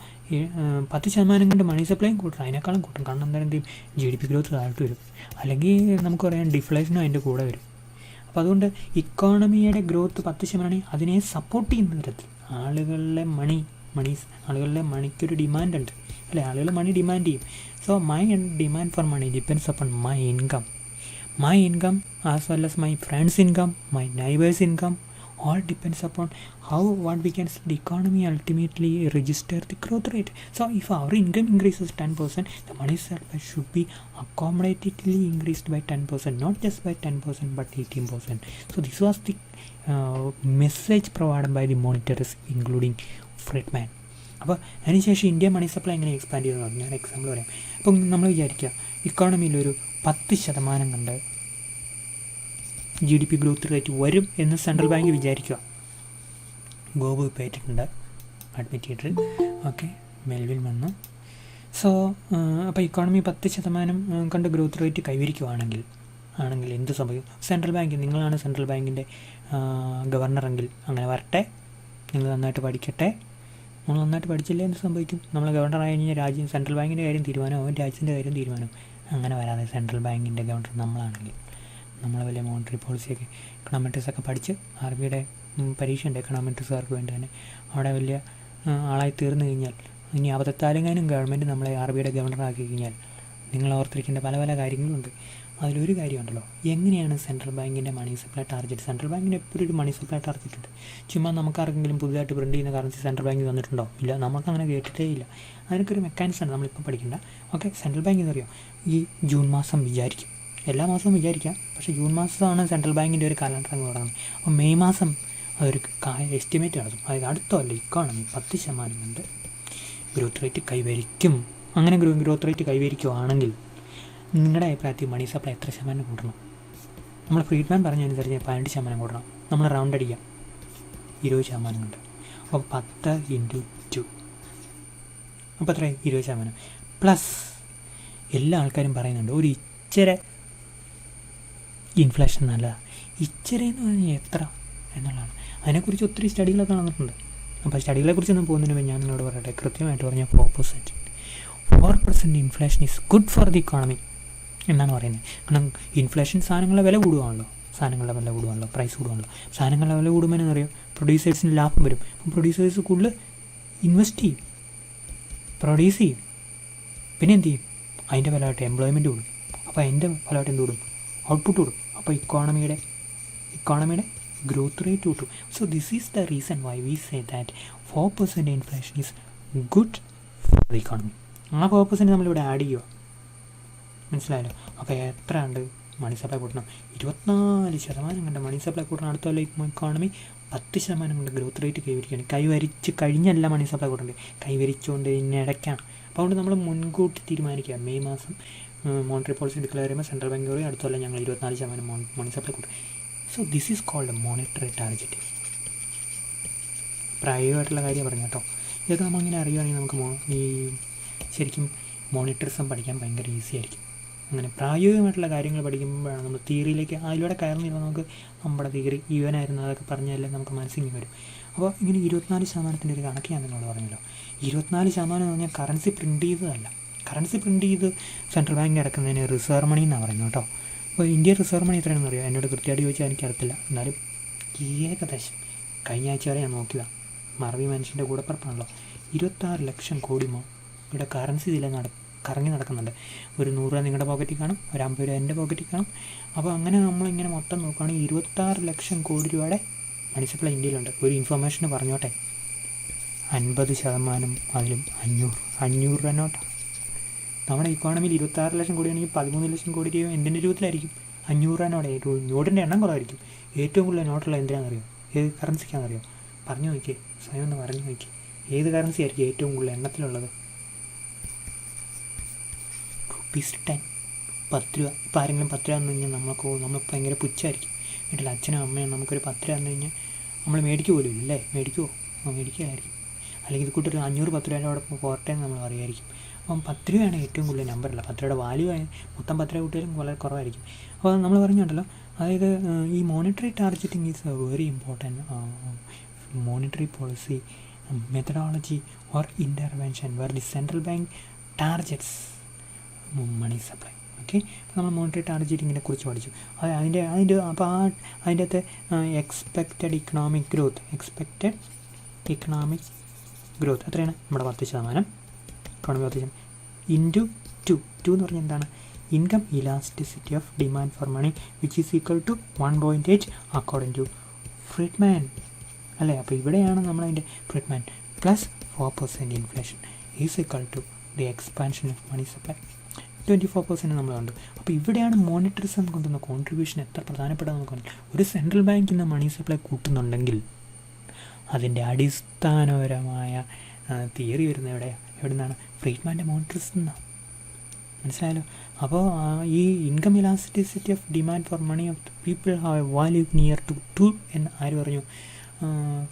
10% കൊണ്ട് മണി സപ്ലൈയും കൂട്ടും, അതിനേക്കാളും കൂട്ടും. കാരണം എന്തായാലും എന്ത് ചെയ്യും, GDP ഗ്രോത്ത് താഴ്ത്തു വരും, അല്ലെങ്കിൽ നമുക്ക് പറയാം ഡിഫ്ലേഷനും അതിൻ്റെ കൂടെ വരും. അപ്പോൾ അതുകൊണ്ട് ഇക്കോണമിയുടെ ഗ്രോത്ത് 10% അതിനെ സപ്പോർട്ട് ചെയ്യുന്ന തരത്തിൽ ആളുകളിലെ ആളുകളിലെ മണിക്കൊരു ഡിമാൻഡ് ഉണ്ട് അല്ലേ, ആളുകൾ മണി ഡിമാൻഡ് ചെയ്യും. So my demand for money depends upon my income as well as my friends income, my neighbours income. All depends upon what we can see the economy ultimately register the growth rate. So if our income increases 10%, the money supply should be accommodatively increased by 10%, not just by 10% but 18%. So this was the message provided by the monetarism including Friedman. അപ്പോൾ അതിനുശേഷം India money supply എങ്ങനെ expand ചെയ്തെന്ന് പറഞ്ഞു, ഞാൻ example പറയാം. അപ്പം നമ്മൾ വിചാരിക്കുക ഇക്കോണമിയിലൊരു 10% കണ്ട് GDP ഗ്രോത്ത് റേറ്റ് വരും എന്ന് സെൻട്രൽ ബാങ്ക് വിചാരിക്കുക. ഗോബു ഇപ്പോൾ ഏറ്റിട്ടുണ്ട്, അഡ്മിറ്റ് ചെയ്തിട്ട് ഓക്കെ, മെൽവിൽ വന്നു. സോ അപ്പോൾ ഇക്കോണമി 10% കണ്ട് ഗ്രോത്ത് റേറ്റ് കൈവരിക്കുകയാണെങ്കിൽ എന്ത് സംഭവിക്കും? സെൻട്രൽ ബാങ്ക്, നിങ്ങളാണ് സെൻട്രൽ ബാങ്കിൻ്റെ ഗവർണറെങ്കിൽ അങ്ങനെ വരട്ടെ, നിങ്ങൾ നന്നായിട്ട് പഠിക്കട്ടെ. നമ്മൾ നന്നായിട്ട് പഠിച്ചില്ലേ എന്ത് സംഭവിക്കും? നമ്മൾ ഗവർണറായി കഴിഞ്ഞാൽ സെൻട്രൽ ബാങ്കിൻ്റെ കാര്യം തീരുമാനമാവും, രാജ്യത്തിൻ്റെ കാര്യം തീരുമാനമാവും. അങ്ങനെ വരാതെ സെൻട്രൽ ബാങ്കിൻ്റെ ഗവർണർ നമ്മളാണെങ്കിൽ, നമ്മൾ വലിയ മോണിറ്ററി പോളിസിയൊക്കെ എക്കണോമെട്രിക്സൊക്കെ പഠിച്ച് RBIയുടെ പരീക്ഷയുണ്ട് എക്കണോമെട്രിക്സുകാർക്ക് വേണ്ടി തന്നെ, അവിടെ വലിയ ആളായി തീർന്നു കഴിഞ്ഞാൽ, ഇനി അബദ്ധത്താലെങ്ങാനും ഗവൺമെൻറ് നമ്മളെ RBIയുടെ ഗവർണറാക്കി കഴിഞ്ഞാൽ നിങ്ങൾ ഓർത്തിരിക്കേണ്ട പല പല കാര്യങ്ങളുണ്ട്. അതിലൊരു കാര്യമുണ്ടല്ലോ, എങ്ങനെയാണ് സെൻട്രൽ ബാങ്കിൻ്റെ മണി സപ്ലൈ ടാർഗറ്റ്? സെൻട്രൽ ബാങ്കിന് എപ്പോഴും ഒരു മണി സപ്ലൈ ടാർഗറ്റ് ഉണ്ട്. ചുമ്മാ നമുക്കാർക്കെങ്കിലും പുതുതായിട്ട് പ്രിൻറ്റ് ചെയ്യുന്ന കറൻസി സെൻട്രൽ ബാങ്ക് തന്നിട്ടുണ്ടോ? ഇല്ല, നമുക്കങ്ങനെ കേട്ടിട്ടേ ഇല്ല. അതിനൊക്കെ ഒരു മെക്കാനിസമാണ്, നമ്മളിപ്പോൾ പഠിക്കേണ്ട. ഓക്കെ, സെൻട്രൽ ബാങ്ക് എന്നറിയോ, ഈ ജൂൺ മാസം വിചാരിക്കും, എല്ലാ മാസവും വിചാരിക്കാം, പക്ഷേ ജൂൺ മാസമാണ് സെൻട്രൽ ബാങ്കിൻ്റെ ഒരു കലണ്ടർ എന്ന് പറയുന്നത്. അപ്പോൾ മെയ് മാസം അതൊരു എസ്റ്റിമേറ്റ് നടത്തും, അതായത് അടുത്ത കൊല്ലം ഇക്കോണമി 10% കൊണ്ട് ഗ്രോത്ത് റേറ്റ് കൈവരിക്കും. അങ്ങനെ ഗ്രോത്ത് റേറ്റ് കൈവരിക്കുകയാണെങ്കിൽ നിങ്ങളുടെ അഭിപ്രായത്തിൽ മണി സപ്ലൈ എത്ര ശതമാനം കൂട്ടണം? നമ്മൾ ഫ്രീഡ്മാൻ പറഞ്ഞതനുസരിച്ച് 18% കൂട്ടണം. നമ്മൾ റൗണ്ട് അടിക്കാം, 20% ഉണ്ട്. അപ്പോൾ 10 × 2 അപ്പോൾ എത്രയായി? 20%. പ്ലസ് എല്ലാ ആൾക്കാരും പറയുന്നുണ്ട് ഒരു ഇച്ചിരി ഇൻഫ്ലേഷൻ നല്ലതാണ്. ഇച്ചിരി എന്ന് പറഞ്ഞാൽ എത്ര എന്നുള്ളതാണ്. അതിനെക്കുറിച്ച് ഒത്തിരി സ്റ്റഡികളൊക്കെ നടന്നിട്ടുണ്ട്. അപ്പോൾ സ്റ്റഡികളെക്കുറിച്ചൊന്നും പോകുന്നതിന് മുമ്പ് ഞാൻ നിങ്ങളോട് പറയട്ടെ, കൃത്യമായിട്ട് പറഞ്ഞാൽ 4% inflation is good for the economy എന്നാണ് പറയുന്നത്. കാരണം ഇൻഫ്ലേഷൻ സാധനങ്ങളുടെ വില കൂടുകയാണല്ലോ, പ്രൈസ് കൂടുകയാണല്ലോ. സാധനങ്ങളുടെ വില കൂടുമ്പോൾ എന്നറിയാം, പ്രൊഡ്യൂസേഴ്സിന് ലാഭം വരും. അപ്പം പ്രൊഡ്യൂസേഴ്സ് കൂടുതൽ ഇൻവെസ്റ്റ് ചെയ്യും, പ്രൊഡ്യൂസ് ചെയ്യും, പിന്നെ എന്ത് ചെയ്യും? അതിൻ്റെ ഫലമായിട്ട് എംപ്ലോയ്മെൻറ്റ് കൂടും. അപ്പോൾ അതിൻ്റെ ഫലമായിട്ട് എന്ത് കൂടും? ഔട്ട്പുട്ട് കൂടും. അപ്പോൾ ഇക്കോണമിയുടെ ഗ്രോത്ത് റേറ്റ് കൂട്ടും. So this is the reason why we say that 4% inflation is good for the economy. ആ 4% നമ്മളിവിടെ ആഡ് ചെയ്യുക, മനസ്സിലായല്ലോ. അപ്പോൾ എത്ര ഉണ്ട് മണി സപ്ലൈ കൂട്ടണം? 24% കണ്ട് മണി സപ്ലൈ കൂട്ടണം. അടുത്ത കൊല്ലം ഇക്കോണമി 10% കൊണ്ട് ഗ്രോത്ത് റേറ്റ് കൈവരിക്കുകയാണ്. കൈവരിച്ച് കഴിഞ്ഞല്ല മണി സപ്ലൈ കൂട്ടേണ്ടത്, കൈവരിച്ചുകൊണ്ട് ഇതിനിടയ്ക്കാണ്. അപ്പോൾ അതുകൊണ്ട് നമ്മൾ മുൻകൂട്ടി തീരുമാനിക്കുക, മെയ് മാസം മോണിറ്ററി പോളിസി ഡിക്ലെയർ ചെയ്യുമ്പോൾ സെൻട്രൽ ബാങ്ക് പറയും അടുത്ത കൊല്ലം ഞങ്ങൾ 24% മണി സപ്ലൈ കൂട്ടും. So this is called monetary target. പ്രായോഗികമായിട്ടുള്ള കാര്യം പറഞ്ഞു കേട്ടോ. ഇതൊക്കെ നമ്മളിങ്ങനെ അറിയുകയാണെങ്കിൽ നമുക്ക് ഈ ശരിക്കും മോണിറ്ററിസം പഠിക്കാൻ ഭയങ്കര ഈസി ആയിരിക്കും. അങ്ങനെ പ്രായോഗികമായിട്ടുള്ള കാര്യങ്ങൾ പഠിക്കുമ്പോഴാണ് നമ്മൾ തിയറിയിലേക്ക് അതിലൂടെ കയറുന്ന നമുക്ക് നമ്മുടെ തിയറി ഈവനായിരുന്നു അതൊക്കെ പറഞ്ഞാലേ നമുക്ക് മനസ്സിൽ വരും. അപ്പോൾ ഇങ്ങനെ 24% ഒരു കണക്ക് ഞാൻ നിങ്ങളോട് പറഞ്ഞല്ലോ. 24% എന്ന് പറഞ്ഞാൽ കറൻസി പ്രിൻറ്റ് ചെയ്തതല്ല. കറൻസി പ്രിൻറ്റ് ചെയ്ത് സെൻട്രൽ ബാങ്ക് ഇറക്കുന്നതിന് റിസർവ് മണി എന്നാണ് പറയുന്നത് കേട്ടോ. അപ്പോൾ ഇന്ത്യ റിസർവ് മണി എത്രയാണെന്ന് അറിയാം, എന്നോട് കൃത്യമായിട്ട് ചോദിച്ചാൽ എനിക്കറിയത്തില്ല. എന്നാലും ഏകദേശം കഴിഞ്ഞ ആഴ്ച വരെ ഞാൻ നോക്കിയതാണ്, മറവി മനുഷ്യൻ്റെ കൂടപ്പുറപ്പാണല്ലോ. 26 ലക്ഷം കോടി ഇവിടെ കറൻസി ഇതിൽ കറങ്ങി നടക്കുന്നുണ്ട്. ഒരു 100 രൂപ നിങ്ങളുടെ പോക്കറ്റിൽ കാണും, ഒരു 50 രൂപ എൻ്റെ പോക്കറ്റിൽ കാണും. അപ്പോൾ അങ്ങനെ നമ്മളിങ്ങനെ മൊത്തം നോക്കുകയാണെങ്കിൽ 26 ലക്ഷം കോടി രൂപയുടെ മണി സപ്ലൈ ഇന്ത്യയിലുണ്ട്. ഒരു ഇൻഫർമേഷന് പറഞ്ഞോട്ടെ, 50% അതിലും 500 രൂപ നോട്ടാണ്. നമ്മുടെ ഇക്കോണമിയിൽ 26 ലക്ഷം കോടിയാണെങ്കിൽ 13 ലക്ഷം കോടി രൂപ എന്തിൻ്റെ രൂപത്തിലായിരിക്കും? 500 രൂപ നോട്ട്. നോട്ടിൻ്റെ എണ്ണം കുറവായിരിക്കും. ഏറ്റവും കൂടുതൽ നോട്ടുള്ള എന്തിനാണെന്നറിയോ? ഏത് കറൻസിക്കാണെന്നറിയോ? പറഞ്ഞു നോക്കിയേ, സ്വയം ഒന്ന് പറഞ്ഞു നോക്കിയേ, ഏത് കറൻസി ആയിരിക്കും ഏറ്റവും കൂടുതൽ എണ്ണത്തിലുള്ളത്? ₹10, 10 രൂപ. ഇപ്പോൾ ആരെങ്കിലും 10 രൂപ തന്നു കഴിഞ്ഞാൽ നമുക്ക് ഭയങ്കര പുച്ഛമായിരിക്കും. വീട്ടിൽ അച്ഛനും അമ്മയും നമുക്കൊരു 10 രൂപ തന്നു കഴിഞ്ഞാൽ നമ്മൾ മേടിക്കുക പോലും ഇല്ലല്ലേ? മേടിക്കുമോ? മേടിക്കുകയായിരിക്കും. അല്ലെങ്കിൽ ഇത് കൂട്ടൊരു 500-10 രൂപയോടൊപ്പം പോരട്ടെ എന്ന് നമ്മൾ അറിയായിരിക്കും. അപ്പം 10 രൂപയാണ് ഏറ്റവും കൂടുതൽ നമ്പറുള്ള. 10 രൂപയുടെ വാല്യൂ മൊത്തം 10 രൂപ കൂട്ടിയാലും വളരെ കുറവായിരിക്കും. അപ്പോൾ നമ്മൾ പറഞ്ഞുണ്ടല്ലോ, അതായത് ഈ monetary targeting is A very important monetary policy methodology or intervention where the central bank targets money supply. Okay, നമ്മൾ മോണിറ്ററി ടാർഗറ്റിങ്ങിനെ കുറിച്ച് പഠിച്ചു. അതിൻ്റെ അപ്പോൾ അതിൻ്റെ അകത്ത് എക്സ്പെക്റ്റഡ് ഇക്കണോമിക് ഗ്രോത്ത് എത്രയാണ്? നമ്മുടെ 10%. ഇക്കോണമി 10% ഇൻറ്റു 2 എന്ന് പറഞ്ഞാൽ എന്താണ്? Income elasticity of demand for money which is equal to 1.8 according to Friedman. അല്ലേ? അപ്പോൾ ഇവിടെയാണ് നമ്മളതിൻ്റെ Friedman plus 4% inflation is equal to the expansion of money supply 24% നമ്മൾ കണ്ടു. അപ്പോൾ ഇവിടെയാണ് മോണിറ്ററിസം കൊണ്ടുവന്ന കോൺട്രിബ്യൂഷൻ എത്ര പ്രധാനപ്പെട്ടതെന്ന് നമുക്ക് കണ്ടു. ഒരു സെൻട്രൽ ബാങ്ക് ഇന്ന് മണി സപ്ലൈ കൂട്ടുന്നുണ്ടെങ്കിൽ അതിൻ്റെ അടിസ്ഥാനപരമായ തിയറി വരുന്നത് എവിടെ നിന്നാണ്? ഫ്രീഡ്മാൻ്റെ മോണിറ്ററിസം എന്നാണ്. മനസ്സിലായല്ലോ? അപ്പോൾ ഈ income elasticity of demand for money of people have a value near to 2 എന്ന് ആര് പറഞ്ഞു?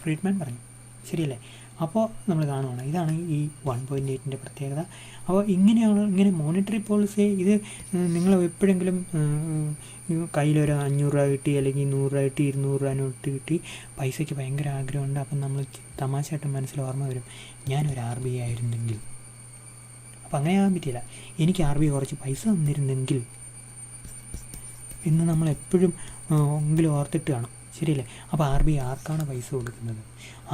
ഫ്രീഡ്മാൻ പറഞ്ഞു. ശരിയല്ലേ? അപ്പോൾ നമ്മൾ കാണുവാണ് ഇതാണ് ഈ 1.8ൻ്റെ പ്രത്യേകത. അപ്പോൾ ഇങ്ങനെ മോണിറ്ററി പോളിസി ഇത് നിങ്ങൾ എപ്പോഴെങ്കിലും കയ്യിലൊരു 500 രൂപ കിട്ടി, അല്ലെങ്കിൽ 100 രൂപ കിട്ടി, 200 രൂപ നോട്ട് കിട്ടി, പൈസയ്ക്ക് ഭയങ്കര ആഗ്രഹമുണ്ട്. അപ്പം നമ്മൾ തമാശയായിട്ട് മനസ്സിൽ ഓർമ്മ വരും, ഞാനൊരു RBI ആയിരുന്നെങ്കിൽ. അപ്പം അങ്ങനെ ആകാൻ പറ്റില്ല. എനിക്ക് RBI കുറച്ച് പൈസ തന്നിരുന്നെങ്കിൽ എന്ന് നമ്മൾ എപ്പോഴും എങ്കിലും ഓർത്തിട്ട് കാണും. ശരിയല്ലേ? അപ്പോൾ RBI ആർക്കാണ് പൈസ കൊടുക്കുന്നത്?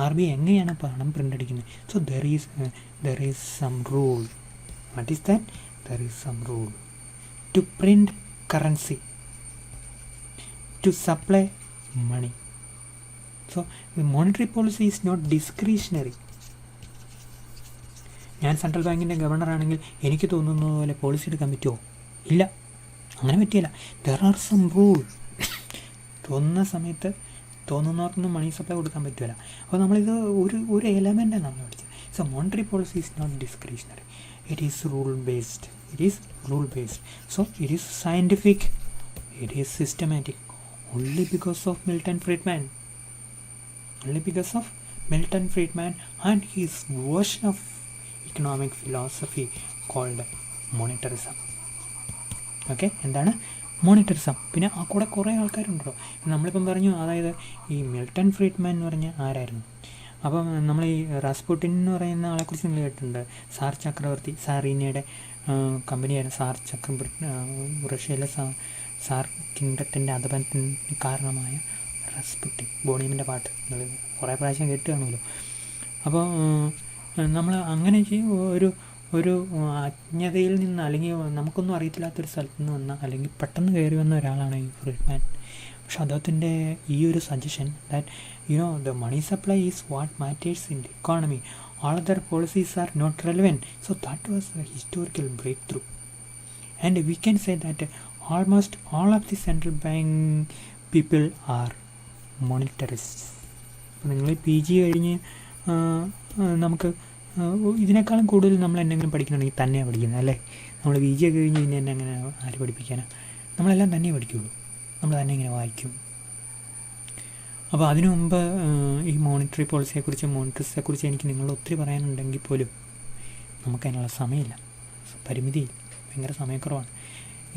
RBI എങ്ങനെയാണ് പണം പ്രിൻ്റ് അടിക്കുന്നത്? So there is some rule. What is that? There is some rule to print currency to supply money. So monetary policy is not discretionary. ഞാൻ സെൻട്രൽ ബാങ്കിൻ്റെ ഗവർണറാണെങ്കിൽ എനിക്ക് തോന്നുന്നത് പോലെ പോളിസി എടുക്കാൻ പറ്റുമോ? ഇല്ല, അങ്ങനെ പറ്റില്ല. There are some rule. തോന്നുന്ന സമയത്ത് തോന്നുന്നവർക്കൊന്നും മണി സപ്ലൈ കൊടുക്കാൻ പറ്റില്ല. അപ്പോൾ നമ്മളിത് ഒരു എലമെൻ്റാണ് നമ്മൾ പഠിച്ചത്. So monetary policy is not discretionary, it is rule based. So it is scientific, it is systematic. only because of Milton Friedman and his version of economic philosophy called monetarism. Okay, എന്താണ് മോണിറ്ററിസം? പിന്നെ ആ കൂടെ കുറേ ആൾക്കാരുണ്ടല്ലോ. നമ്മളിപ്പം പറഞ്ഞു, അതായത് ഈ മിൽട്ടൺ ഫ്രീഡ്മാൻ എന്ന് പറഞ്ഞാൽ ആരായിരുന്നു? അപ്പം നമ്മൾ ഈ റാസ്പുട്ടിൻ എന്ന് പറയുന്ന ആളെക്കുറിച്ച് നിങ്ങൾ കേട്ടിട്ടുണ്ട്. സാർ ചക്രവർത്തി, സാറീനയുടെ കമ്പനിയായിരുന്നു സാർ ചക്രവർത്തി. റഷ്യയിലെ സാർ കിങ്ഡത്തിൻ്റെ അധപതനത്തിന് കാരണമായ റാസ്പുട്ടിൻ. ബോണിയമിൻ്റെ പാട്ട് നിങ്ങൾ കുറേ പ്രാവശ്യം കേട്ട് കാണുമല്ലോ. അപ്പോൾ നമ്മൾ അങ്ങനെ ഒരു അജ്ഞതയിൽ നിന്ന്, അല്ലെങ്കിൽ നമുക്കൊന്നും അറിയത്തില്ലാത്തൊരു സ്ഥലത്ത് നിന്ന് വന്ന, അല്ലെങ്കിൽ പെട്ടെന്ന് കയറി വന്ന ഒരാളാണ് ഈ ഫ്രീഡ്മാൻ. പക്ഷെ അദ്ദേഹത്തിൻ്റെ ഈ ഒരു suggestion that the money supply is what matters in the economy, all other policies are not relevant. So that was a historical breakthrough, and we can say that almost all of the central bank people are monetarists. അപ്പോൾ നിങ്ങൾ PG കഴിഞ്ഞ് നമുക്ക് ഇതിനേക്കാളും കൂടുതൽ നമ്മൾ എന്തെങ്കിലും പഠിക്കണമെങ്കിൽ തന്നെയാണ് പഠിക്കുന്നത്, അല്ലേ? നമ്മൾ PG ഒക്കെ കഴിഞ്ഞ് പിന്നെ എന്നെ അങ്ങനെ ആര് പഠിപ്പിക്കാനാണ്? നമ്മളെല്ലാം തന്നെ പഠിക്കുകയുള്ളൂ, നമ്മൾ തന്നെ ഇങ്ങനെ വായിക്കും. അപ്പോൾ അതിനു മുമ്പ് ഈ മോണിറ്ററി പോളിസിയെക്കുറിച്ച്, മോണിറ്ററിസത്തെക്കുറിച്ച് എനിക്ക് നിങ്ങളോട് ഒത്തിരി പറയാനുണ്ടെങ്കിൽ പോലും നമുക്കതിനുള്ള സമയമില്ല, പരിമിതി, ഭയങ്കര സമയക്കുറവാണ്.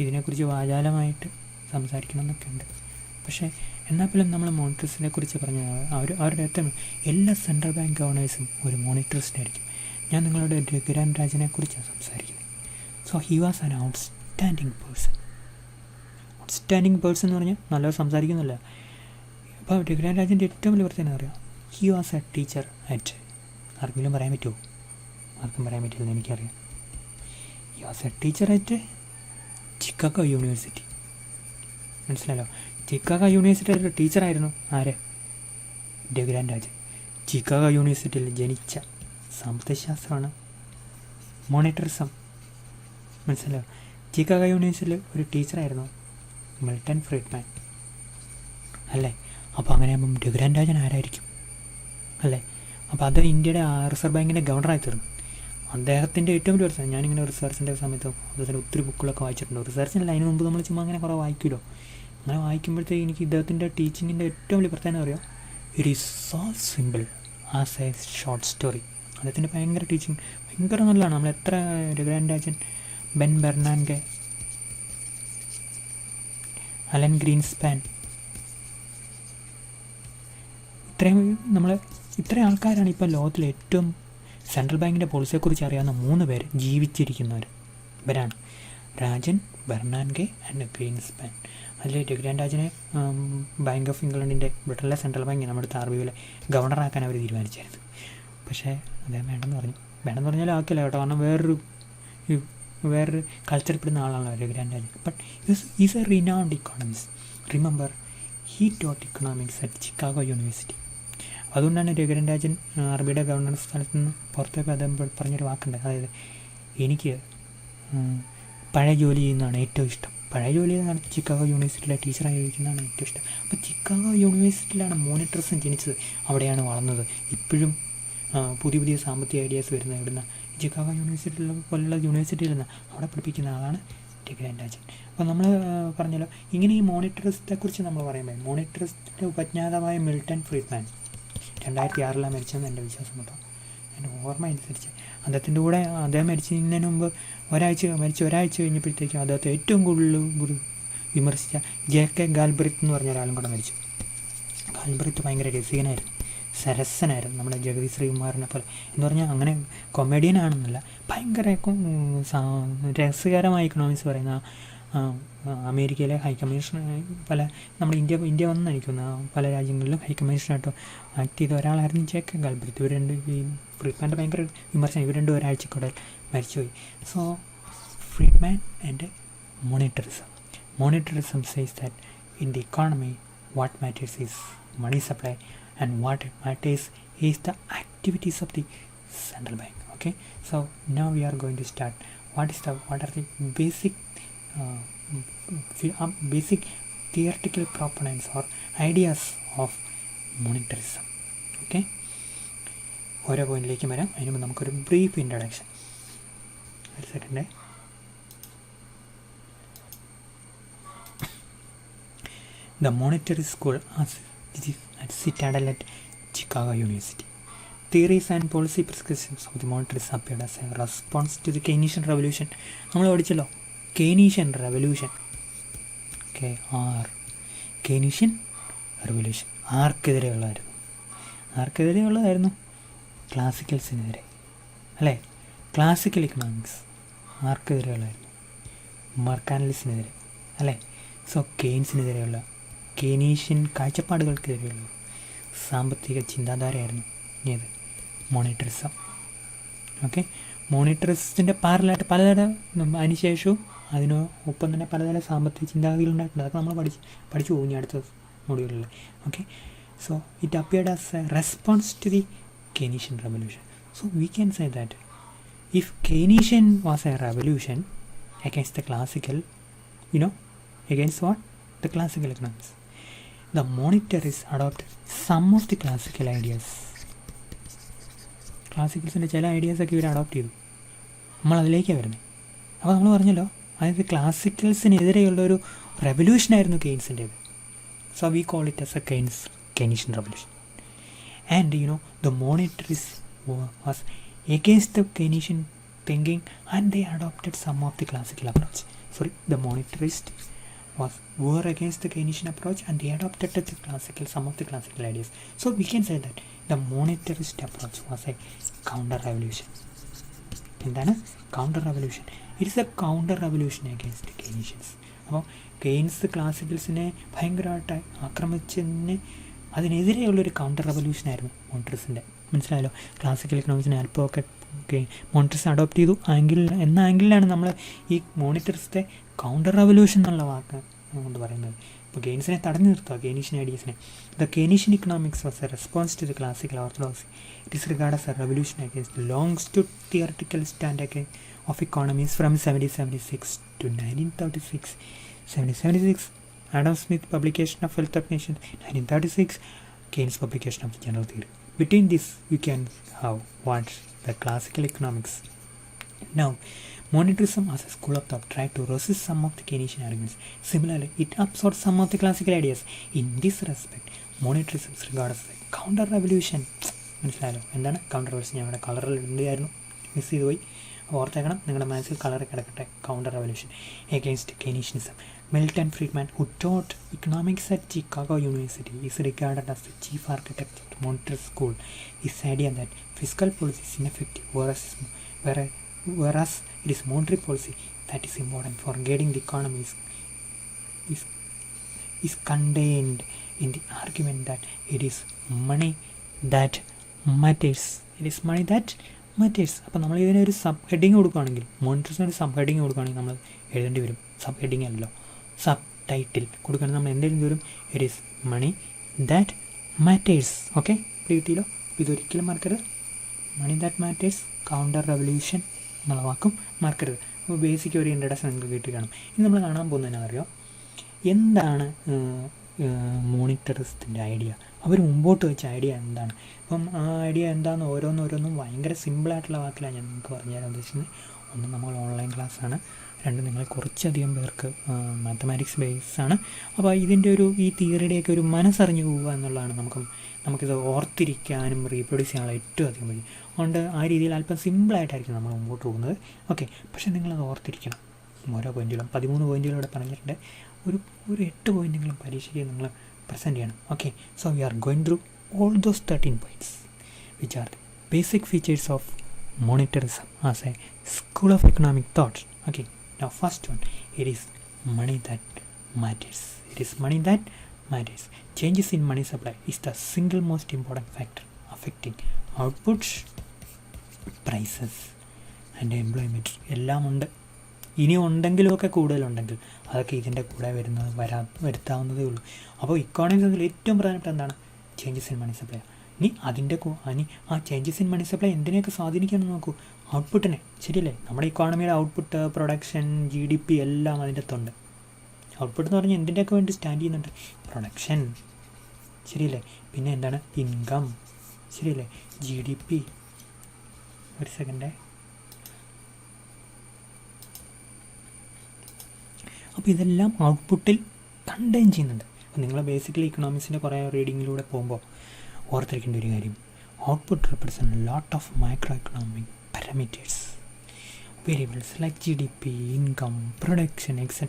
ഇതിനെക്കുറിച്ച് വാചാലമായിട്ട് സംസാരിക്കണം എന്നൊക്കെ ഉണ്ട്. പക്ഷേ എന്നാൽ പോലും നമ്മൾ മോണിറ്ററിസ്റ്റിനെ കുറിച്ച് പറഞ്ഞാൽ അവരുടെ ഏറ്റവും എല്ലാ സെൻട്രൽ ബാങ്ക് ഗവർണേഴ്സും ഒരു മോണിറ്ററിസ്റ്റ് ആയിരിക്കും. ഞാൻ നിങ്ങളുടെ രഘുരാം രാജനെ കുറിച്ചാണ് സംസാരിക്കുന്നത്. So he was an outstanding person. എന്ന് പറഞ്ഞാൽ നല്ലത് സംസാരിക്കുന്നില്ല. അപ്പോൾ രഘുരാം രാജൻ്റെ ഏറ്റവും വലിയ പ്രത്യേകത അറിയാം, he was A teacher at, ആർക്കെങ്കിലും പറയാൻ പറ്റുമോ? ആർക്കും പറയാൻ പറ്റില്ലെന്ന് എനിക്കറിയാം. He was A teacher at Chicago university. മനസ്സിലായല്ലോ? ചിക്കാഗോ യൂണിവേഴ്സിറ്റിയുടെ ഒരു ടീച്ചറായിരുന്നു ആര്? രഘുരാം രാജൻ. ചിക്കാഗോ യൂണിവേഴ്സിറ്റിയിൽ ജനിച്ച സാമ്പത്തികശാസ്ത്രമാണ് മോണിറ്ററിസം. മനസ്സിലായോ? ചിക്കാഗോ യൂണിവേഴ്സിറ്റിയിൽ ഒരു ടീച്ചറായിരുന്നു മിൽട്ടൺ ഫ്രീഡ്മാൻ, അല്ലേ? അപ്പോൾ അങ്ങനെ ആകുമ്പം രഘുരാം രാജൻ ആരായിരിക്കും, അല്ലേ? അപ്പോൾ അത് ഇന്ത്യയുടെ റിസർവ് ബാങ്കിൻ്റെ ഗവർണറായി തീർന്നു. അദ്ദേഹത്തിൻ്റെ ഏറ്റവും വലിയ റിസർച്ച്, ഞാനിങ്ങനെ റിസർച്ചിൻ്റെ സമയത്ത് അദ്ദേഹത്തിൻ്റെ ഒത്തിരി ബുക്കുകളൊക്കെ വായിച്ചിട്ടുണ്ട്. റിസർച്ചിനല്ല, അതിന് മുമ്പ് നമ്മൾ ചുമ്മാ അങ്ങനെ കുറേ വായിക്കുമല്ലോ. അങ്ങനെ വായിക്കുമ്പോഴത്തേക്ക് എനിക്ക് ഇദ്ദേഹത്തിൻ്റെ ടീച്ചിങ്ങിൻ്റെ ഏറ്റവും വലിയ പ്രത്യേകത അറിയാം, it is so simple as A short story. അദ്ദേഹത്തിൻ്റെ ഭയങ്കര ടീച്ചിങ് ഭയങ്കര നല്ലതാണ്. നമ്മൾ എത്ര രഘുരാം രാജൻ, ബെൻ ബെർണാൻകെ, അലൻ ഗ്രീൻസ്പാൻ, ഇത്രയും നമ്മൾ ഇത്രയും ആൾക്കാരാണ് ഇപ്പോൾ ലോകത്തിലെ ഏറ്റവും സെൻട്രൽ ബാങ്കിൻ്റെ പോളിസിയെക്കുറിച്ച് അറിയാവുന്ന 3 പേര് ജീവിച്ചിരിക്കുന്നവർ. ഇവരാണ് രാജൻ, ബെർണാൻകെ ആൻഡ് ഗ്രീൻസ്പാൻ. അതിൽ രഘുരാൻ രാജനെ ബാങ്ക് ഓഫ് ഇംഗ്ലണ്ടിൻ്റെ ബ്രിട്ടനിലെ സെൻട്രൽ ബാങ്ക് നമ്മുടെ RBIയിലെ ഗവർണറാക്കാൻ അവർ തീരുമാനിച്ചായിരുന്നു. പക്ഷേ അദ്ദേഹം വേണ്ടെന്ന് പറഞ്ഞാൽ ആക്കില്ല കേട്ടോ, കാരണം വേറൊരു കൾച്ചറിൽപ്പെടുന്ന ആളാണ് Raghuram Rajan. But is a renowned economist. Remember, he taught economics at Chicago university. അതുകൊണ്ടാണ് രഘുരാൻ രാജൻ RBIയുടെ ഗവർണർ സ്ഥലത്ത് നിന്ന് പുറത്തേക്ക് അദ്ദേഹം പറഞ്ഞൊരു വാക്കുണ്ട്, അതായത് എനിക്ക് പഴയ ജോലി ചെയ്യുന്നതാണ് ഏറ്റവും ഇഷ്ടം. പഴയ ജോലി ചെയ്യുന്നതാണ് ചിക്കാഗോ യൂണിവേഴ്സിറ്റിയിലെ ടീച്ചറായി ഇരിക്കുന്നതാണ് ഏറ്റവും ഇഷ്ടം. അപ്പോൾ ചിക്കാഗോ യൂണിവേഴ്സിറ്റിയിലാണ് മോണിറ്ററിസം ജനിച്ചത്, അവിടെയാണ് വളർന്നത്. ഇപ്പോഴും പുതിയ സാമ്പത്തിക ഐഡിയാസ് വരുന്നത് എവിടുന്ന ചിക്കാഗോ യൂണിവേഴ്സിറ്റിയിലുള്ള പോലുള്ള യൂണിവേഴ്സിറ്റിയിൽ നിന്ന് അവിടെ പഠിപ്പിക്കുന്ന ആളാണ് രഘുരാൻ രാജൻ. അപ്പോൾ നമ്മൾ പറഞ്ഞല്ലോ, ഇങ്ങനെ ഈ മോണിറ്ററിസത്തെക്കുറിച്ച് നമ്മൾ പറയുമ്പോൾ മോണിറ്ററിസത്തിൻ്റെ ഉപജ്ഞാതാവായ മിൽട്ടൺ ഫ്രീഡ്മാൻ 2006 മരിച്ചെന്ന് എൻ്റെ വിശ്വാസം കേട്ടോ, എൻ്റെ ഓർമ്മ അനുസരിച്ച്. അദ്ദേഹം മരിച്ചതിന് മുമ്പ് മരിച്ച ഒരാഴ്ച കഴിഞ്ഞപ്പോഴത്തേക്കും അദ്ദേഹത്തെ ഏറ്റവും കൂടുതൽ വിമർശിച്ച JK ഗാൽബ്രിത്ത് എന്ന് പറഞ്ഞ ഒരാളും കൂടെ മരിച്ചു. ഗാൽബ്രിത്ത് ഭയങ്കര രസികനായിരുന്നു, സരസനായിരുന്നു, നമ്മുടെ ജഗതി ശ്രീകുമാറിനെ പോലെ. എന്ന് പറഞ്ഞാൽ അങ്ങനെ കൊമേഡിയൻ ആണെന്നല്ല, ഭയങ്കര രസകരമായ ഇക്കണോമിക്സ് പറയുന്ന അമേരിക്കയിലെ ഹൈക്കമ്മീഷൻ നമ്മുടെ ഇന്ത്യ വന്ന് നയിക്കുന്ന പല രാജ്യങ്ങളിലും ഹൈക്കമ്മീഷനായിട്ട് ആക്ട് ചെയ്ത ഒരാളായിരുന്നു JK ഗാൽബ്രിത്ത്. ഇവർ രണ്ട് ഈ ഫ്രീഡ്മാൻ്റെ ഭയങ്കര വിമർശനം, ഇവർ രണ്ടും ഒരാഴ്ചക്കൂടെ മരിച്ചുപോയി. So Friedman and monetarism says that in the economy what matters is money supply and what matters is the activities of the central bank. Okay, so now we are going to start what are the basic theoretical proponents or ideas of monetarism. Okay, ഓരോ പോയിന്റിലേക്ക് വരാം. അതിന് മുമ്പ് നമുക്കൊരു brief introduction. ഒരു second. The Monetary School at Citadel at Chicago University. Theories and policy prescriptions of the monetarism appeared as a response to the Keynesian Revolution. നമ്മൾ പഠിച്ചല്ലോ Keynesian Revolution. Keynesian Revolution ആർക്കെതിരെയുള്ളതായിരുന്നു? ക്ലാസിക്കൽസിനെതിരെ അല്ലേ? Classical economics ആർക്കെതിരെയുള്ളതായിരുന്നു? മർക്കാനലിസിനെതിരെ അല്ലേ? So കെയ്ൻസിനെതിരെയുള്ള Keynesian കാഴ്ചപ്പാടുകൾക്കെതിരെയുള്ള സാമ്പത്തിക ചിന്താധാരയായിരുന്നു ഏത്? മോണിറ്ററിസം. Okay, മോണിറ്ററിസത്തിൻ്റെ പാരലായിട്ട് പലതരം അതിനുശേഷവും അതിനൊപ്പം തന്നെ പലതരം സാമ്പത്തിക ചിന്താഗതികളുണ്ടായിട്ടുണ്ട്. അതൊക്കെ നമ്മൾ പഠിച്ചു പോകും അടുത്ത മൊഡ്യൂളിൽ. Okay, so it appeared as a response to the Keynesian revolution. So we can say that if Keynesian was a revolution against the classical, against what? The classical economics. The monetarists adopted some of the classical ideas. ക്ലാസിക്കൽസിൻ്റെ ചില ഐഡിയാസൊക്കെ ഇവർ adopt ചെയ്തു. നമ്മൾ അതിലേക്കാണ് വരുന്നത്. അപ്പോൾ നമ്മൾ പറഞ്ഞല്ലോ, അതായത് ക്ലാസിക്കൽസിനെതിരെയുള്ളൊരു റെവല്യൂഷനായിരുന്നു കെയ്ൻസിൻ്റേത്. So we call it as a Keynesian revolution. And the monetarists was against the Keynesian thinking and they adopted some of the classical approach. The monetarists were against the Keynesian approach and they adopted some of the classical ideas. So we can say that the monetarist approach was a counter-revolution. എന്താണ് counter revolution? It's a counter revolution against Keynesians. അപ്പോൾ Keynes ക്ലാസിക്കൽസിനെ ഭയങ്കരമായിട്ട് ആക്രമിച്ചതിന് അതിനെതിരെയുള്ളൊരു counter റെവല്യൂഷനായിരുന്നു മോണിറ്ററിസത്തിൻ്റെ. മനസ്സിലായല്ലോ? Classical എക്കണോമിക്സിനെ അല്പമൊക്കെ മോണിറ്ററിസം adopt ചെയ്തു എന്ന ആംഗിളിലാണ് നമ്മൾ ഈ മോണിറ്ററിസത്തെ counter revolution എന്നുള്ള വാക്ക് കൊണ്ട് പറയുന്നത്. ഇപ്പോൾ കെയ്ൻസിനെ തടഞ്ഞു നിർത്തുക, കെയ്നീഷ്യൻ ഐഡിയസിനെ. The Keynesian economics was a response to the classical orthodoxy. It is regard as a revolution against the long stood theoretical stand of economies from 1776 to 1936. 1776 Adam Smith publication of Wealth of Nations, 1936 Keynes publication of the General Theory. Between this you can have what the classical economics. Now monetarism as a school of thought tried to resist some of the Keynesian arguments. Similarly, it absorbed some of the classical ideas. In this respect, monetarism is regarded as a counter revolution. മനസ്സിലായല്ലോ എന്താണ് counter revolution? ഞങ്ങളുടെ കളറിൽ ഉണ്ടായിരുന്നു, miss ചെയ്തു പോയി. ഓർത്തേക്കണം, നിങ്ങളുടെ മനസ്സിൽ colour കിടക്കട്ടെ. Counter revolution against Keynesianism. Milton Friedman, who taught economics at Chicago University, is regarded as the chief architect of the monetary school. His idea that fiscal policy is ineffective, whereas it is monetary policy that is important for guiding the economy is contained in the argument that it is money that matters. It is money that matters. അപ്പോൾ നമ്മൾ ഇതിനൊരു sub heading കൊടുക്കുകയാണെങ്കിൽ, മോണിറ്ററിസിന് ഒരു sub heading കൊടുക്കുകയാണെങ്കിൽ നമ്മൾ എഴുതേണ്ടി വരും. Sub heading അല്ലോ, സബ് ടൈറ്റിൽ കൊടുക്കുകയാണെങ്കിൽ നമ്മൾ എന്തെങ്കിലും വരും, it is money that matters. Okay, കിട്ടിയല്ലോ. ഇതൊരിക്കലും മറക്കരുത്. Money that matters, counter revolution എന്നുള്ള വാക്കും മറക്കരുത്. അപ്പോൾ ബേസിക് ഒരു ഇൻട്രഡക്ഷൻ നിങ്ങൾക്ക് കിട്ടി കാണും. ഇനി നമ്മൾ കാണാൻ പോകുന്നതിനാ അറിയോ, എന്താണ് മോണിറ്ററിസത്തിൻ്റെ ഐഡിയ, അവർ മുമ്പോട്ട് വെച്ച ഐഡിയ എന്താണ്. അപ്പം ആ ഐഡിയ എന്താണെന്ന് ഓരോന്നും ഭയങ്കര സിമ്പിളായിട്ടുള്ള വാക്കിലാണ് ഞാൻ നിങ്ങൾക്ക് പറഞ്ഞു തരാൻ ഉദ്ദേശിക്കുന്നത്. ഒന്ന്, നമ്മൾ ഓൺലൈൻ ക്ലാസ്സാണ്. രണ്ട്, നിങ്ങൾ കുറച്ചധികം പേർക്ക് മാത്തമാറ്റിക്സ് ബേസാണ്. അപ്പോൾ ഇതിൻ്റെ ഈ തിയറിയുടെയൊക്കെ ഒരു മനസ്സറിഞ്ഞു പോവുക എന്നുള്ളതാണ് നമുക്കിത് ഓർത്തിരിക്കാനും റീപ്രൊഡ്യൂസ് ചെയ്യാനുള്ള ഏറ്റവും അധികം വഴി. അതുകൊണ്ട് ആ രീതിയിൽ അല്പം സിമ്പിളായിട്ടായിരിക്കും നമ്മൾ മുമ്പോട്ട് പോകുന്നത്. ഓക്കെ, പക്ഷേ നിങ്ങളത് ഓർത്തിരിക്കണം. ഓരോ പോയിൻറ്റുകളും 13 പോയിൻറ്റുകളൂടെ പറഞ്ഞിട്ടുണ്ട്. ഒരു 8 പോയിൻറ്റെങ്കിലും പരീക്ഷയ്ക്ക് നിങ്ങൾ പ്രസൻറ്റ് ചെയ്യണം. Okay, so we are going through all those 13 points, which are the basic features of monetarism as a school of economic thought. Okay, now first one, it is money that matters. It is money that matters. Changes in money supply is the single most important factor affecting output, prices and employment. എല്ലാം ഉണ്ട്. ഇനി ഉണ്ടെങ്കിലുമൊക്കെ കൂടുതലുണ്ടെങ്കിൽ അതൊക്കെ ഇതിൻ്റെ കൂടെ വരുത്താവുന്നതേ ഉള്ളൂ. അപ്പോൾ ഇക്കോണമിക്സിൽ ഏറ്റവും പ്രധാനപ്പെട്ട എന്താണ്, ചേഞ്ചസ് ഇൻ മണി സപ്ലൈ. ഇനി ആ ചേഞ്ചസ് ഇൻ മണി സപ്ലൈ എന്തിനെയൊക്കെ സ്വാധീനിക്കാമെന്ന് നോക്കൂ, ഔട്ട്പുട്ടിനെ. ശരിയല്ലേ, നമ്മുടെ ഇക്കോണമിയുടെ ഔട്ട്പുട്ട്, പ്രൊഡക്ഷൻ, GDP എല്ലാം അതിൻ്റെ അകത്തുണ്ട്. ഔട്ട്പുട്ട് എന്ന് പറഞ്ഞാൽ എന്തിൻ്റെയൊക്കെ വേണ്ടി സ്റ്റാൻഡ് ചെയ്യുന്നുണ്ട്, പ്രൊഡക്ഷൻ. ശരിയല്ലേ, പിന്നെ എന്താണ്, ഇൻകം. ശരിയല്ലേ, GDP. ഒരു സെക്കൻഡേ. അപ്പോൾ ഇതെല്ലാം ഔട്ട്പുട്ടിൽ കണ്ടെയ്ൻ ചെയ്യുന്നുണ്ട്. അപ്പോൾ നിങ്ങൾ ബേസിക്കലി ഇക്കണോമിക്സിൻ്റെ കുറേ റീഡിങ്ങിലൂടെ പോകുമ്പോൾ ഓർത്തിരിക്കേണ്ട ഒരു കാര്യം, output represent lot of micro economic parameters, variables like GDP, income, production, etc.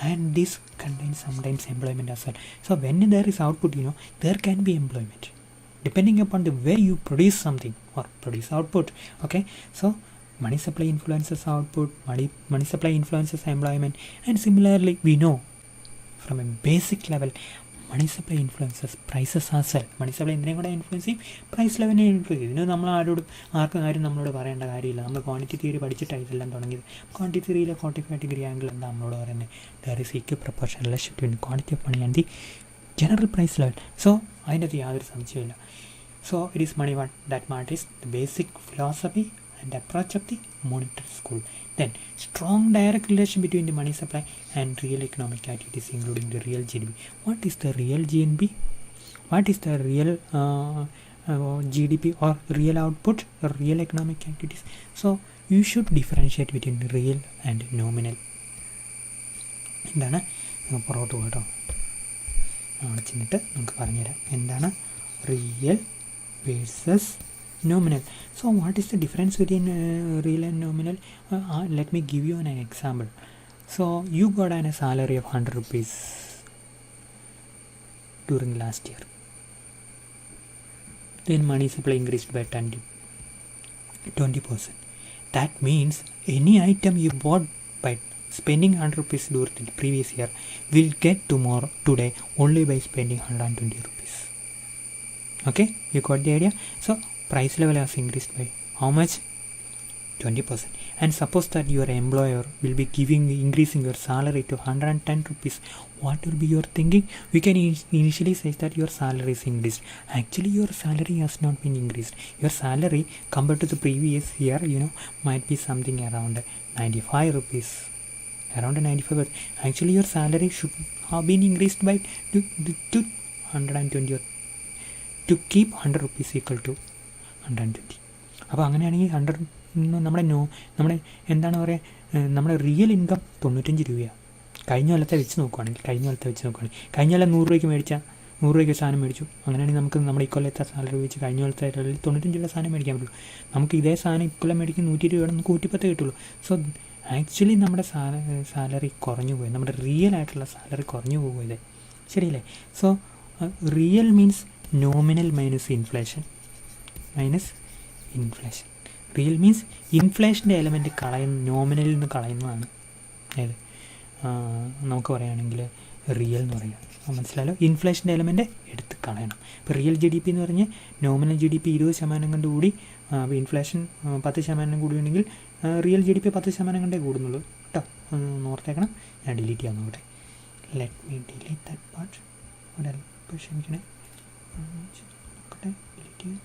And this contains sometimes employment as well. So when there is output, there can be employment depending upon the way you produce something or produce output. Okay, so money supply influences output, money supply influences employment, and similarly we know from a basic level money supply influences prices as well. money supply എന്തിനേയും കൂടെ influence ചെയ്യും, price ലെവലിനെ influence ചെയ്യും. ഇതിന് നമ്മൾ ആരും നമ്മളോട് പറയേണ്ട കാര്യമില്ല. നമ്മൾ ക്വാണ്ടിറ്റി തിയറി പഠിച്ചിട്ടാണ് ഇതെല്ലാം തുടങ്ങിയത്. ക്വാണ്ടിറ്റി തിയറിയിലെ 45 ഡിഗ്രി ആംഗിൾ എന്താ നമ്മളോട് പറയുന്നത്, there is equal proportion relation between quantity of money and the general price level. So അതിൻ്റെ യാതൊരു സംശയമില്ല. So it is money that matters, the basic philosophy and approach of the monetary school. Then strong direct relation between the money supply and real economic activities, including the real GDP. What is the real GNP? What is the real GDP or real output or real economic activities? So you should differentiate between real and nominal. എന്താണ് പുറകോട്ട് പോകട്ടോ, അവിടെ ചെന്നിട്ട് നമുക്ക് പറഞ്ഞുതരാം എന്താണ് real versus nominal. So what is the difference between real and nominal? Let me give you an example. So you got a salary of 100 rupees during last year. Then money supply increased by 20%. That means any item you bought by spending 100 rupees during the previous year will get today only by spending 120 rupees. Okay, you got the idea? So price level has increased by how much? 20%. And suppose that your employer will be increasing your salary to 110 rupees. What will be your thinking? We can initially say that your salary is increased. Actually your salary has not been increased. Your salary compared to the previous year might be something around 95 rupees. Around 95. Actually your salary should have been increased by to 120 or to keep 100 rupees equal to 120. അപ്പോൾ അങ്ങനെയാണെങ്കിൽ 100 നമ്മുടെ എന്താണ് പറയുക, നമ്മുടെ real income 95 രൂപയാണ്. കഴിഞ്ഞ കൊല്ലത്തെ വെച്ച് നോക്കുകയാണെങ്കിൽ കഴിഞ്ഞ കൊല്ലം 100 രൂപയ്ക്ക് മേടിച്ചാൽ 100 രൂപയ്ക്ക് സാധനം മേടിച്ചു. അങ്ങനെയാണെങ്കിൽ നമുക്ക് നമ്മുടെ ഇക്കൊല്ലത്തെ സാലറി ഉപയോഗിച്ച് കഴിഞ്ഞ കൊല്ലത്തെ 95 രൂപ സാധനം മേടിക്കാൻ പറ്റുള്ളൂ. നമുക്ക് ഇതേ സാധനം ഇക്കൊല്ലം മേടിക്കും 100 രൂപയുടെ നമുക്ക് 110 കിട്ടുള്ളൂ. സോ ആക്ച്വലി നമ്മുടെ സാലറി കുറഞ്ഞു പോയി, നമ്മുടെ റിയൽ ആയിട്ടുള്ള സാലറി കുറഞ്ഞു പോകുമല്ലേ, ശരിയല്ലേ? So real means nominal minus inflation. Real means ഇൻഫ്ലേഷൻ്റെ എലമെൻറ്റ് നോമിനലിൽ നിന്ന് കളയുന്നതാണ്. അതായത് നമുക്ക് പറയുകയാണെങ്കിൽ റിയൽ എന്ന് പറയുക, മനസ്സിലായല്ലോ? ഇൻഫ്ലേഷൻ്റെ എലമെൻറ്റ് എടുത്ത് കളയണം. ഇപ്പോൾ റിയൽ GDP എന്ന് പറഞ്ഞ് നോമിനൽ GDP 20% കൊണ്ട് കൂടി, ഇൻഫ്ലേഷൻ 10% കൂടിയുണ്ടെങ്കിൽ റിയൽ GDP 10% കൊണ്ടേ കൂടുന്നുള്ളൂ കേട്ടോ. ഓർത്തേക്കണം. ഞാൻ ഡിലീറ്റ് ചെയ്യാൻ നോക്കട്ടെ. Let me delete that part. ഒരല്പം ക്ഷമിക്കണേ, നോക്കട്ടെ, ഡിലീറ്റ് ചെയ്യാൻ.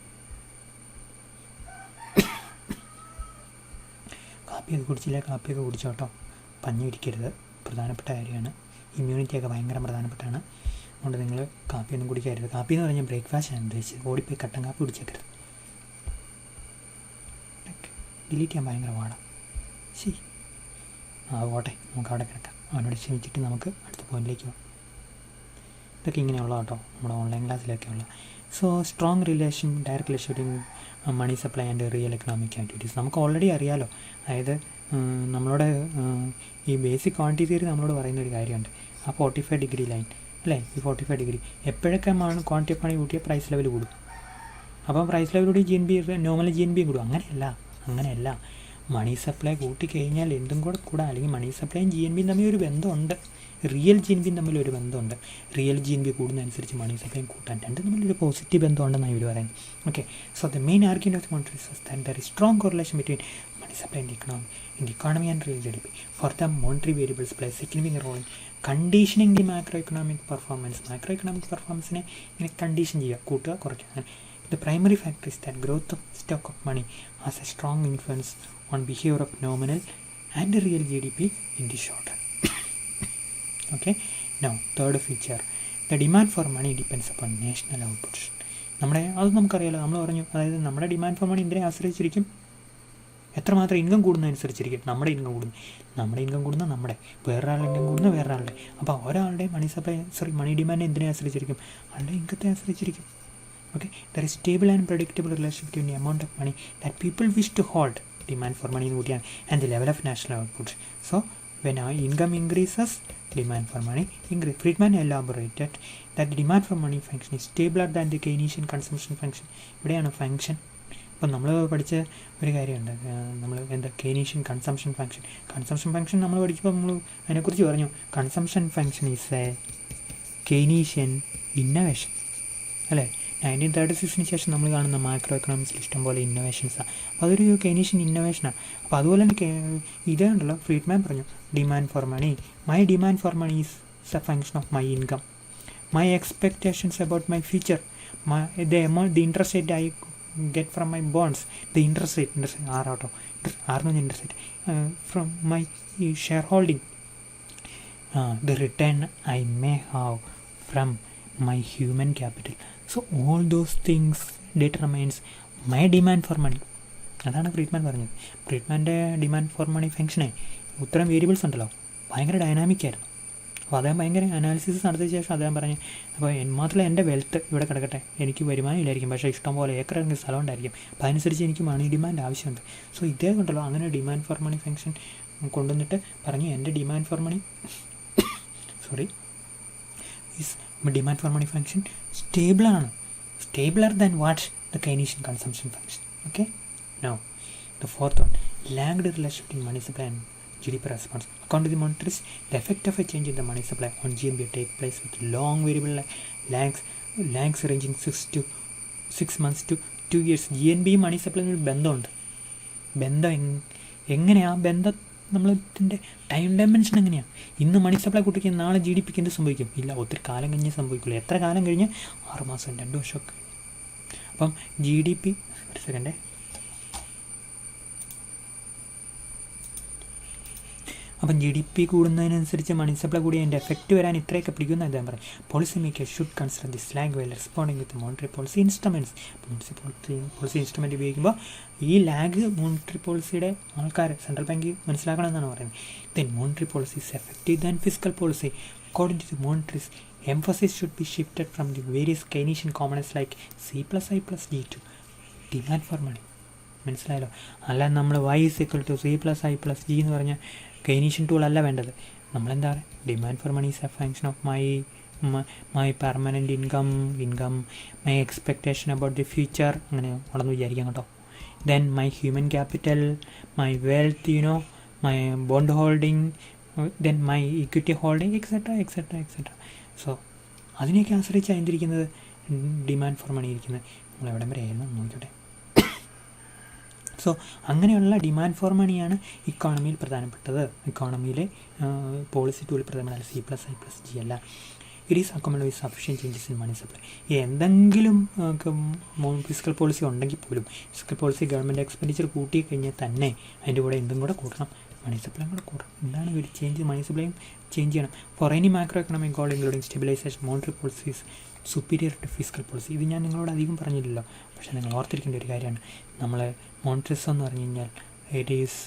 കാപ്പിയൊക്കെ കുടിച്ചില്ല, കാപ്പിയൊക്കെ കുടിച്ചോ കേട്ടോ. പഞ്ഞി ഇരിക്കരുത്, പ്രധാനപ്പെട്ട കാര്യമാണ്. ഇമ്മ്യൂണിറ്റിയൊക്കെ ഭയങ്കര പ്രധാനപ്പെട്ടാണ്. അതുകൊണ്ട് നിങ്ങൾ കാപ്പിയൊന്നും കുടിക്കരുത്. കാപ്പി എന്ന് പറഞ്ഞാൽ ബ്രേക്ക്ഫാസ്റ്റ് ആണ് ഉദ്ദേശിച്ചത്. ഓടിപ്പോയി കട്ടൻ കാപ്പി കുടിച്ചേക്കരുത്. ഡിലീറ്റ് ചെയ്യാൻ ഭയങ്കര പാടാണ്. ശരി, പോട്ടെ, നമുക്ക് അവിടെ കിടക്കാം. അവനോട് ക്ഷമിച്ചിട്ട് നമുക്ക് അടുത്ത പോയിന്റിലേക്ക് പോകാം. ഇതൊക്കെ ഇങ്ങനെയുള്ള കേട്ടോ നമ്മുടെ ഓൺലൈൻ ക്ലാസ്സിലൊക്കെ ഉള്ള. So strong relation, direct relation between money supply and real economic activities നമുക്ക് ഓൾറെഡി അറിയാമല്ലോ. അതായത് നമ്മളോട് ഈ ബേസിക് ക്വാണ്ടിറ്റി തിയറി നമ്മളോട് പറയുന്നൊരു കാര്യമുണ്ട്. ആ 45 ഡിഗ്രി ലൈൻ അല്ലേ, ഈ 45 ഡിഗ്രി എപ്പോഴൊക്കെ ക്വാണ്ടിറ്റി ഓഫ് മണി കൂട്ടിയ പ്രൈസ് ലെവൽ കൂടും. അപ്പം പ്രൈസ് ലെവൽ കൂടി GNP, നോർമൽ GNP കൂടും. അങ്ങനെയല്ല. മണി സപ്ലൈ കൂട്ടിക്കഴിഞ്ഞാൽ എന്തും കൂടെ കൂടാ. അല്ലെങ്കിൽ മണി സപ്ലൈയും GNPയും തമ്മിൽ ഒരു ബന്ധമുണ്ട്. റിയൽ GNPയും തമ്മിലൊരു ബന്ധമുണ്ട്. റിയൽ GNP കൂടുന്നതനുസരിച്ച് മണി സപ്ലൈയും കൂട്ടാൻ രണ്ടും തമ്മിലൊരു പോസിറ്റീവ് ബന്ധമുണ്ടെന്നാണ് ഇവർ പറയുന്നത്. Okay, so the main argument of monetary is that there is strong correlation between money supply and the economy and real GDP. For the monetary variables play a significant role in conditioning the macroeconomic performance. Macroeconomic performance-നെ ഇങ്ങനെ condition ചെയ്യുക, കൂട്ടുക, കുറയ്ക്കുക. The primary factor is that growth of stock of money has a strong influence on behavior of nominal and real GDP in the short run. Okay, now third feature, the demand for money depends upon national output. അത് നമുക്കറിയാലോ, നമ്മൾ പറഞ്ഞു. അതായത് നമ്മുടെ demand for മണി എന്തിനെ ആശ്രയിച്ചിരിക്കും? എത്രമാത്രം income കൂടുന്നതനുസരിച്ചിരിക്കും നമ്മുടെ ഇൻകം കൂടുന്ന നമ്മുടെ വേറൊരാളുടെ ഇൻകം കൂടുന്ന വേറൊരാളുടെ. അപ്പോൾ ഒരാളുടെ മണി ഡിമാൻഡ് എന്തിനെ ആശ്രയിച്ചിരിക്കും? ആളുടെ ഇൻകത്തെ ആശ്രയിച്ചിരിക്കും. Okay, there is stable and predictable relationship between the amount of money that people wish to hold, demand for money and the level of national output. So when our income increases, demand for money increases. Friedman elaborated that the demand for money function is stabler than the Keynesian consumption function. ഇവിടെയാണ് function. ഇപ്പം നമ്മൾ പഠിച്ച ഒരു കാര്യമുണ്ട്, നമ്മൾ എന്താ Keynesian consumption function നമ്മൾ പഠിക്കുമ്പോൾ നമ്മൾ അതിനെക്കുറിച്ച് പറഞ്ഞു. Consumption function is A Keynesian innovation അല്ലേ. 1936 ശേഷം നമ്മൾ കാണുന്ന മാക്രോ എക്കണോമിക്സിൽ ഇഷ്ടംപോലെ ഇന്നോവേഷൻസാണ്. അപ്പോൾ അതൊരു കെയ്നീഷ്യൻ ഇന്നോവേഷനാണ്. അപ്പോൾ അതുപോലെ തന്നെ ഇതേ ഉണ്ടല്ലോ, ഫ്രീഡ്മാൻ പറഞ്ഞു demand for money, my demand for money is a function of my income, my expectations about my future, the interest rate I get from my bonds, the interest rate R out of R no interest rate from my shareholding, the return I may have from my human capital. So all those things determines my demand for money. അതാണ് Friedman പറഞ്ഞത്. ഫ്രീഡ്മാൻ്റെ demand for മണി ഫംഗ്ഷനെ ഉത്തരം variables ഉണ്ടല്ലോ ഭയങ്കര dynamic ആയിരുന്നു. അപ്പോൾ അദ്ദേഹം ഭയങ്കര അനാലിസിസ് നടത്തിയ ശേഷം അദ്ദേഹം പറഞ്ഞു, അപ്പോൾ മാത്രമല്ല എൻ്റെ വെൽത്ത് ഇവിടെ കിടക്കട്ടെ, എനിക്ക് വരുമാനം ഇല്ലായിരിക്കും, പക്ഷേ ഇഷ്ടംപോലെ ഏക്കർ ഇറങ്ങിയ സ്ഥലം ഉണ്ടായിരിക്കും, അപ്പോൾ അതനുസരിച്ച് എനിക്ക് മണി ഡിമാൻഡ് ആവശ്യമുണ്ട്. സോ ഇദ്ദേഹം ഉണ്ടല്ലോ അങ്ങനെ ഡിമാൻഡ് ഫോർ മണി ഫംഗ്ഷൻ കൊണ്ടുവന്നിട്ട് പറഞ്ഞു എൻ്റെ demand for money demand for money function stabler than what the Keynesian consumption function. Okay, now the fourth one, lagged relation between money supply and GDP response. According to the monetarists, the effect of a change in the money supply on GNP take place with long variable lags ranging 6 months to 2 years. GNP money supply ബന്ധമുണ്ട്. എങ്ങനെയാണ് ബന്ധം? നമ്മളിതിൻ്റെ time dimension എങ്ങനെയാണ്? ഇന്ന് money supply കൂട്ടിക്ക് നാളെ GDPക്ക് എന്ത് സംഭവിക്കും? ഇല്ല, ഒത്തിരി കാലം കഴിഞ്ഞേ സംഭവിക്കുള്ളൂ. എത്ര കാലം കഴിഞ്ഞ്? 6 മാസം 2 വർഷമൊക്കെ. അപ്പം GDP ഒരു സെക്കൻഡേ, അപ്പം GDP കൂടുന്നതിനനുസരിച്ച് മണി സപ്ലൈ കൂടി അതിൻ്റെ എഫക്റ്റ് വരാൻ ഇത്രയൊക്കെ പിടിക്കുന്ന അദ്ദേഹം പറയും. Policy makers should consider this lag well responding with monetary policy instruments. Policy instrument ഉപയോഗിക്കുമ്പോൾ ഈ ലാഗ് മോണിറ്ററി പോളിസിയുടെ ആൾക്കാർ സെൻട്രൽ ബാങ്ക് മനസ്സിലാക്കണം എന്നാണ് പറയുന്നത്. Then monetary policy is effective than physical policy. According to the monetarists, emphasis should be shifted from the various Keynesian components like C+I+D to demand for money. മനസ്സിലായല്ലോ. അല്ല നമ്മൾ y = c + i + g എന്ന് പറഞ്ഞ Keynesian tool അല്ല വേണ്ടത്. നമ്മളെന്താ പറയുക, demand for money is a function of my permanent income, my expectation about the future, അങ്ങനെ ഉണ്ടെന്ന് വിചാരിക്കാം കേട്ടോ. Then my human capital, my wealth, my bond holding, then my equity holding, etcetera. So അതിനെയൊക്കെ ആശ്രയിച്ച് അതിരിക്കുന്നത് ഡിമാൻഡ് ഫോർ മണി ഇരിക്കുന്നത്. നമ്മൾ എവിടം വരെ ആയിരുന്നു നോക്കിക്കോട്ടെ. സോ അങ്ങനെയുള്ള ഡിമാൻഡ് ഫോർ മണിയാണ് ഇക്കോണമിയിൽ പ്രധാനപ്പെട്ടത്. ഇക്കോണമിയിലെ പോളിസി ടൂൾ പ്രധാനപ്പെട്ട C + I + G അല്ല. It is accommodate with sufficient changes in money supply. എന്തെങ്കിലും ഫിസിക്കൽ പോളിസി ഉണ്ടെങ്കിൽ പോലും ഫിസിക്കൽ പോളിസി ഗവൺമെൻറ് എക്സ്പെൻഡിച്ചർ കൂട്ടി കഴിഞ്ഞാൽ തന്നെ അതിൻ്റെ കൂടെ എന്തും കൂടെ കൂട്ടണം, മണി സപ്ലൈയും കൂടെ കൂട്ടണം. എന്താണ് ഒരു ചേഞ്ച്, മണി സപ്ലൈയും ചേഞ്ച് ചെയ്യണം. For any macro economic goal including stabilization monetary policies superior to fiscal policy. ഇത് ഞാൻ നിങ്ങളോട് അധികം പറഞ്ഞില്ലല്ലോ, പക്ഷേ നിങ്ങൾ ഓർത്തിരിക്കേണ്ട ഒരു കാര്യമാണ്. നമ്മൾ മോണിറ്ററിസം എന്ന് പറഞ്ഞു കഴിഞ്ഞാൽ it is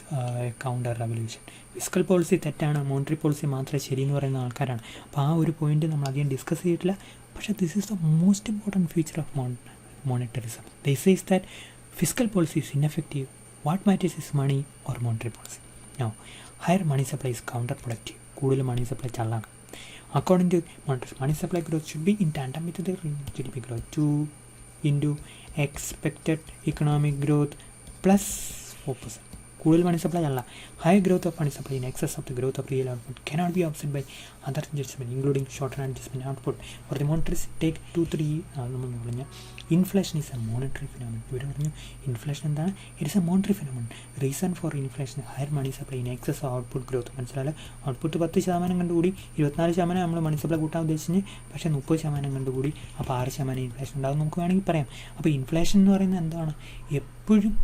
counter revolution. Physical policy തെറ്റാണ്, മോണിറ്ററി പോളിസി മാത്രമേ ശരിയെന്ന് പറയുന്ന ആൾക്കാരാണ്. അപ്പോൾ ആ ഒരു പോയിന്റ് നമ്മൾ അധികം ഡിസ്കസ് ചെയ്തിട്ടില്ല. പക്ഷേ this is the most important feature of monetarism. This is that physical policy is ineffective. What matters is money or monetary policy. No, higher money supply is counterproductive. കൂടുതൽ money supply ചള്ളാണ്. According to Monetarism, money supply growth should be in tandem with the GDP growth. 2 into expected economic growth plus 4%. കൂടുതൽ money supply അല്ല. High growth of money supply in excess of the growth of real output cannot be offset by other adjustment including short-term adjustment output. For the monetarism, take 2-3 നമ്മൾ പറഞ്ഞ inflation is a monetary phenomenon. ഇവർ പറഞ്ഞു inflation എന്താണ്, it is a monetary phenomenon. Reason for inflation higher money supply in excess output growth. മനസ്സിലായാലും output 10% കണ്ടുകൂടി 24% നമ്മൾ money supply കൂട്ടാൻ ഉദ്ദേശിച്ച്, പക്ഷേ 30% കണ്ടുകൂടി, അപ്പോൾ 6% ഇൻഫ്ലേഷൻ ഉണ്ടാകും നമുക്ക് വേണമെങ്കിൽ പറയാം. അപ്പോൾ ഇൻഫ്ലേഷൻ എന്ന് പറയുന്നത് എന്താണ്, എപ്പോഴും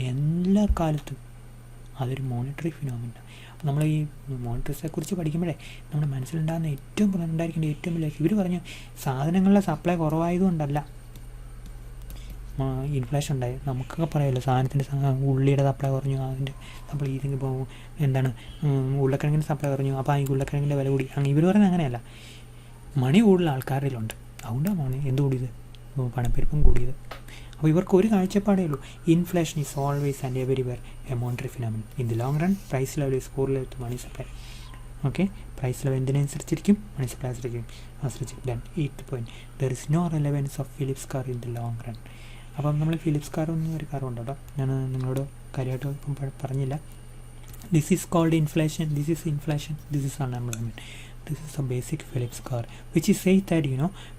എല്ലാ കാലത്തും അതൊരു മോണിറ്ററി ഫിനോമിന. അപ്പോൾ നമ്മൾ ഈ മോണിറ്ററിസത്തെക്കുറിച്ച് പഠിക്കുമ്പോഴേ നമ്മുടെ മനസ്സിലുണ്ടാകുന്ന ഉണ്ടായിരിക്കേണ്ട ഏറ്റവും വലിയ ഇവർ പറഞ്ഞു സാധനങ്ങളുടെ സപ്ലൈ കുറവായതുകൊണ്ടല്ല ഇൻഫ്ലേഷൻ ഉണ്ടായി. നമുക്കൊക്കെ പറയുമല്ലോ സാധനത്തിൻ്റെ ഉള്ളിയുടെ സപ്ലൈ കുറഞ്ഞു, അതിൻ്റെ സപ്ലൈ ഇതിന് പോകും, എന്താണ് ഉരുളക്കിഴങ്ങിൻ്റെ സപ്ലൈ കുറഞ്ഞു, അപ്പോൾ ഈ ഉരുളക്കിഴങ്ങിൻ്റെ വില കൂടി. അങ്ങനെ ഇവർ പറയുന്നത് അങ്ങനെയല്ല, മണി കൂടുതൽ ആൾക്കാരിലുണ്ട്, അതുകൊണ്ടാണ് മണി എന്ത് കൂടിയത്, പണപ്പെരുപ്പം കൂടിയത്. അപ്പോൾ ഇവർക്ക് ഒരു കാഴ്ചപ്പാടേ ഉള്ളൂ, inflation is always and everywhere a monetary phenomenon. In the long run price level is correlated to money supply. Okay, price level എന്തിനനുസരിച്ചിരിക്കും, മണി സപ്ലൈ ആശ്രയിച്ചിരിക്കും. Then 8th point, there is no relevance of Phillips curve in the long run. അപ്പം നമ്മൾ Philips car എന്നൊരു കാറുണ്ട് കേട്ടോ, ഞാൻ നിങ്ങളോട് കാര്യമായിട്ട് ഇപ്പം പറഞ്ഞില്ല. This is called inflation, this is inflation, this is unemployment. This is a basic Phillips curve, which is says that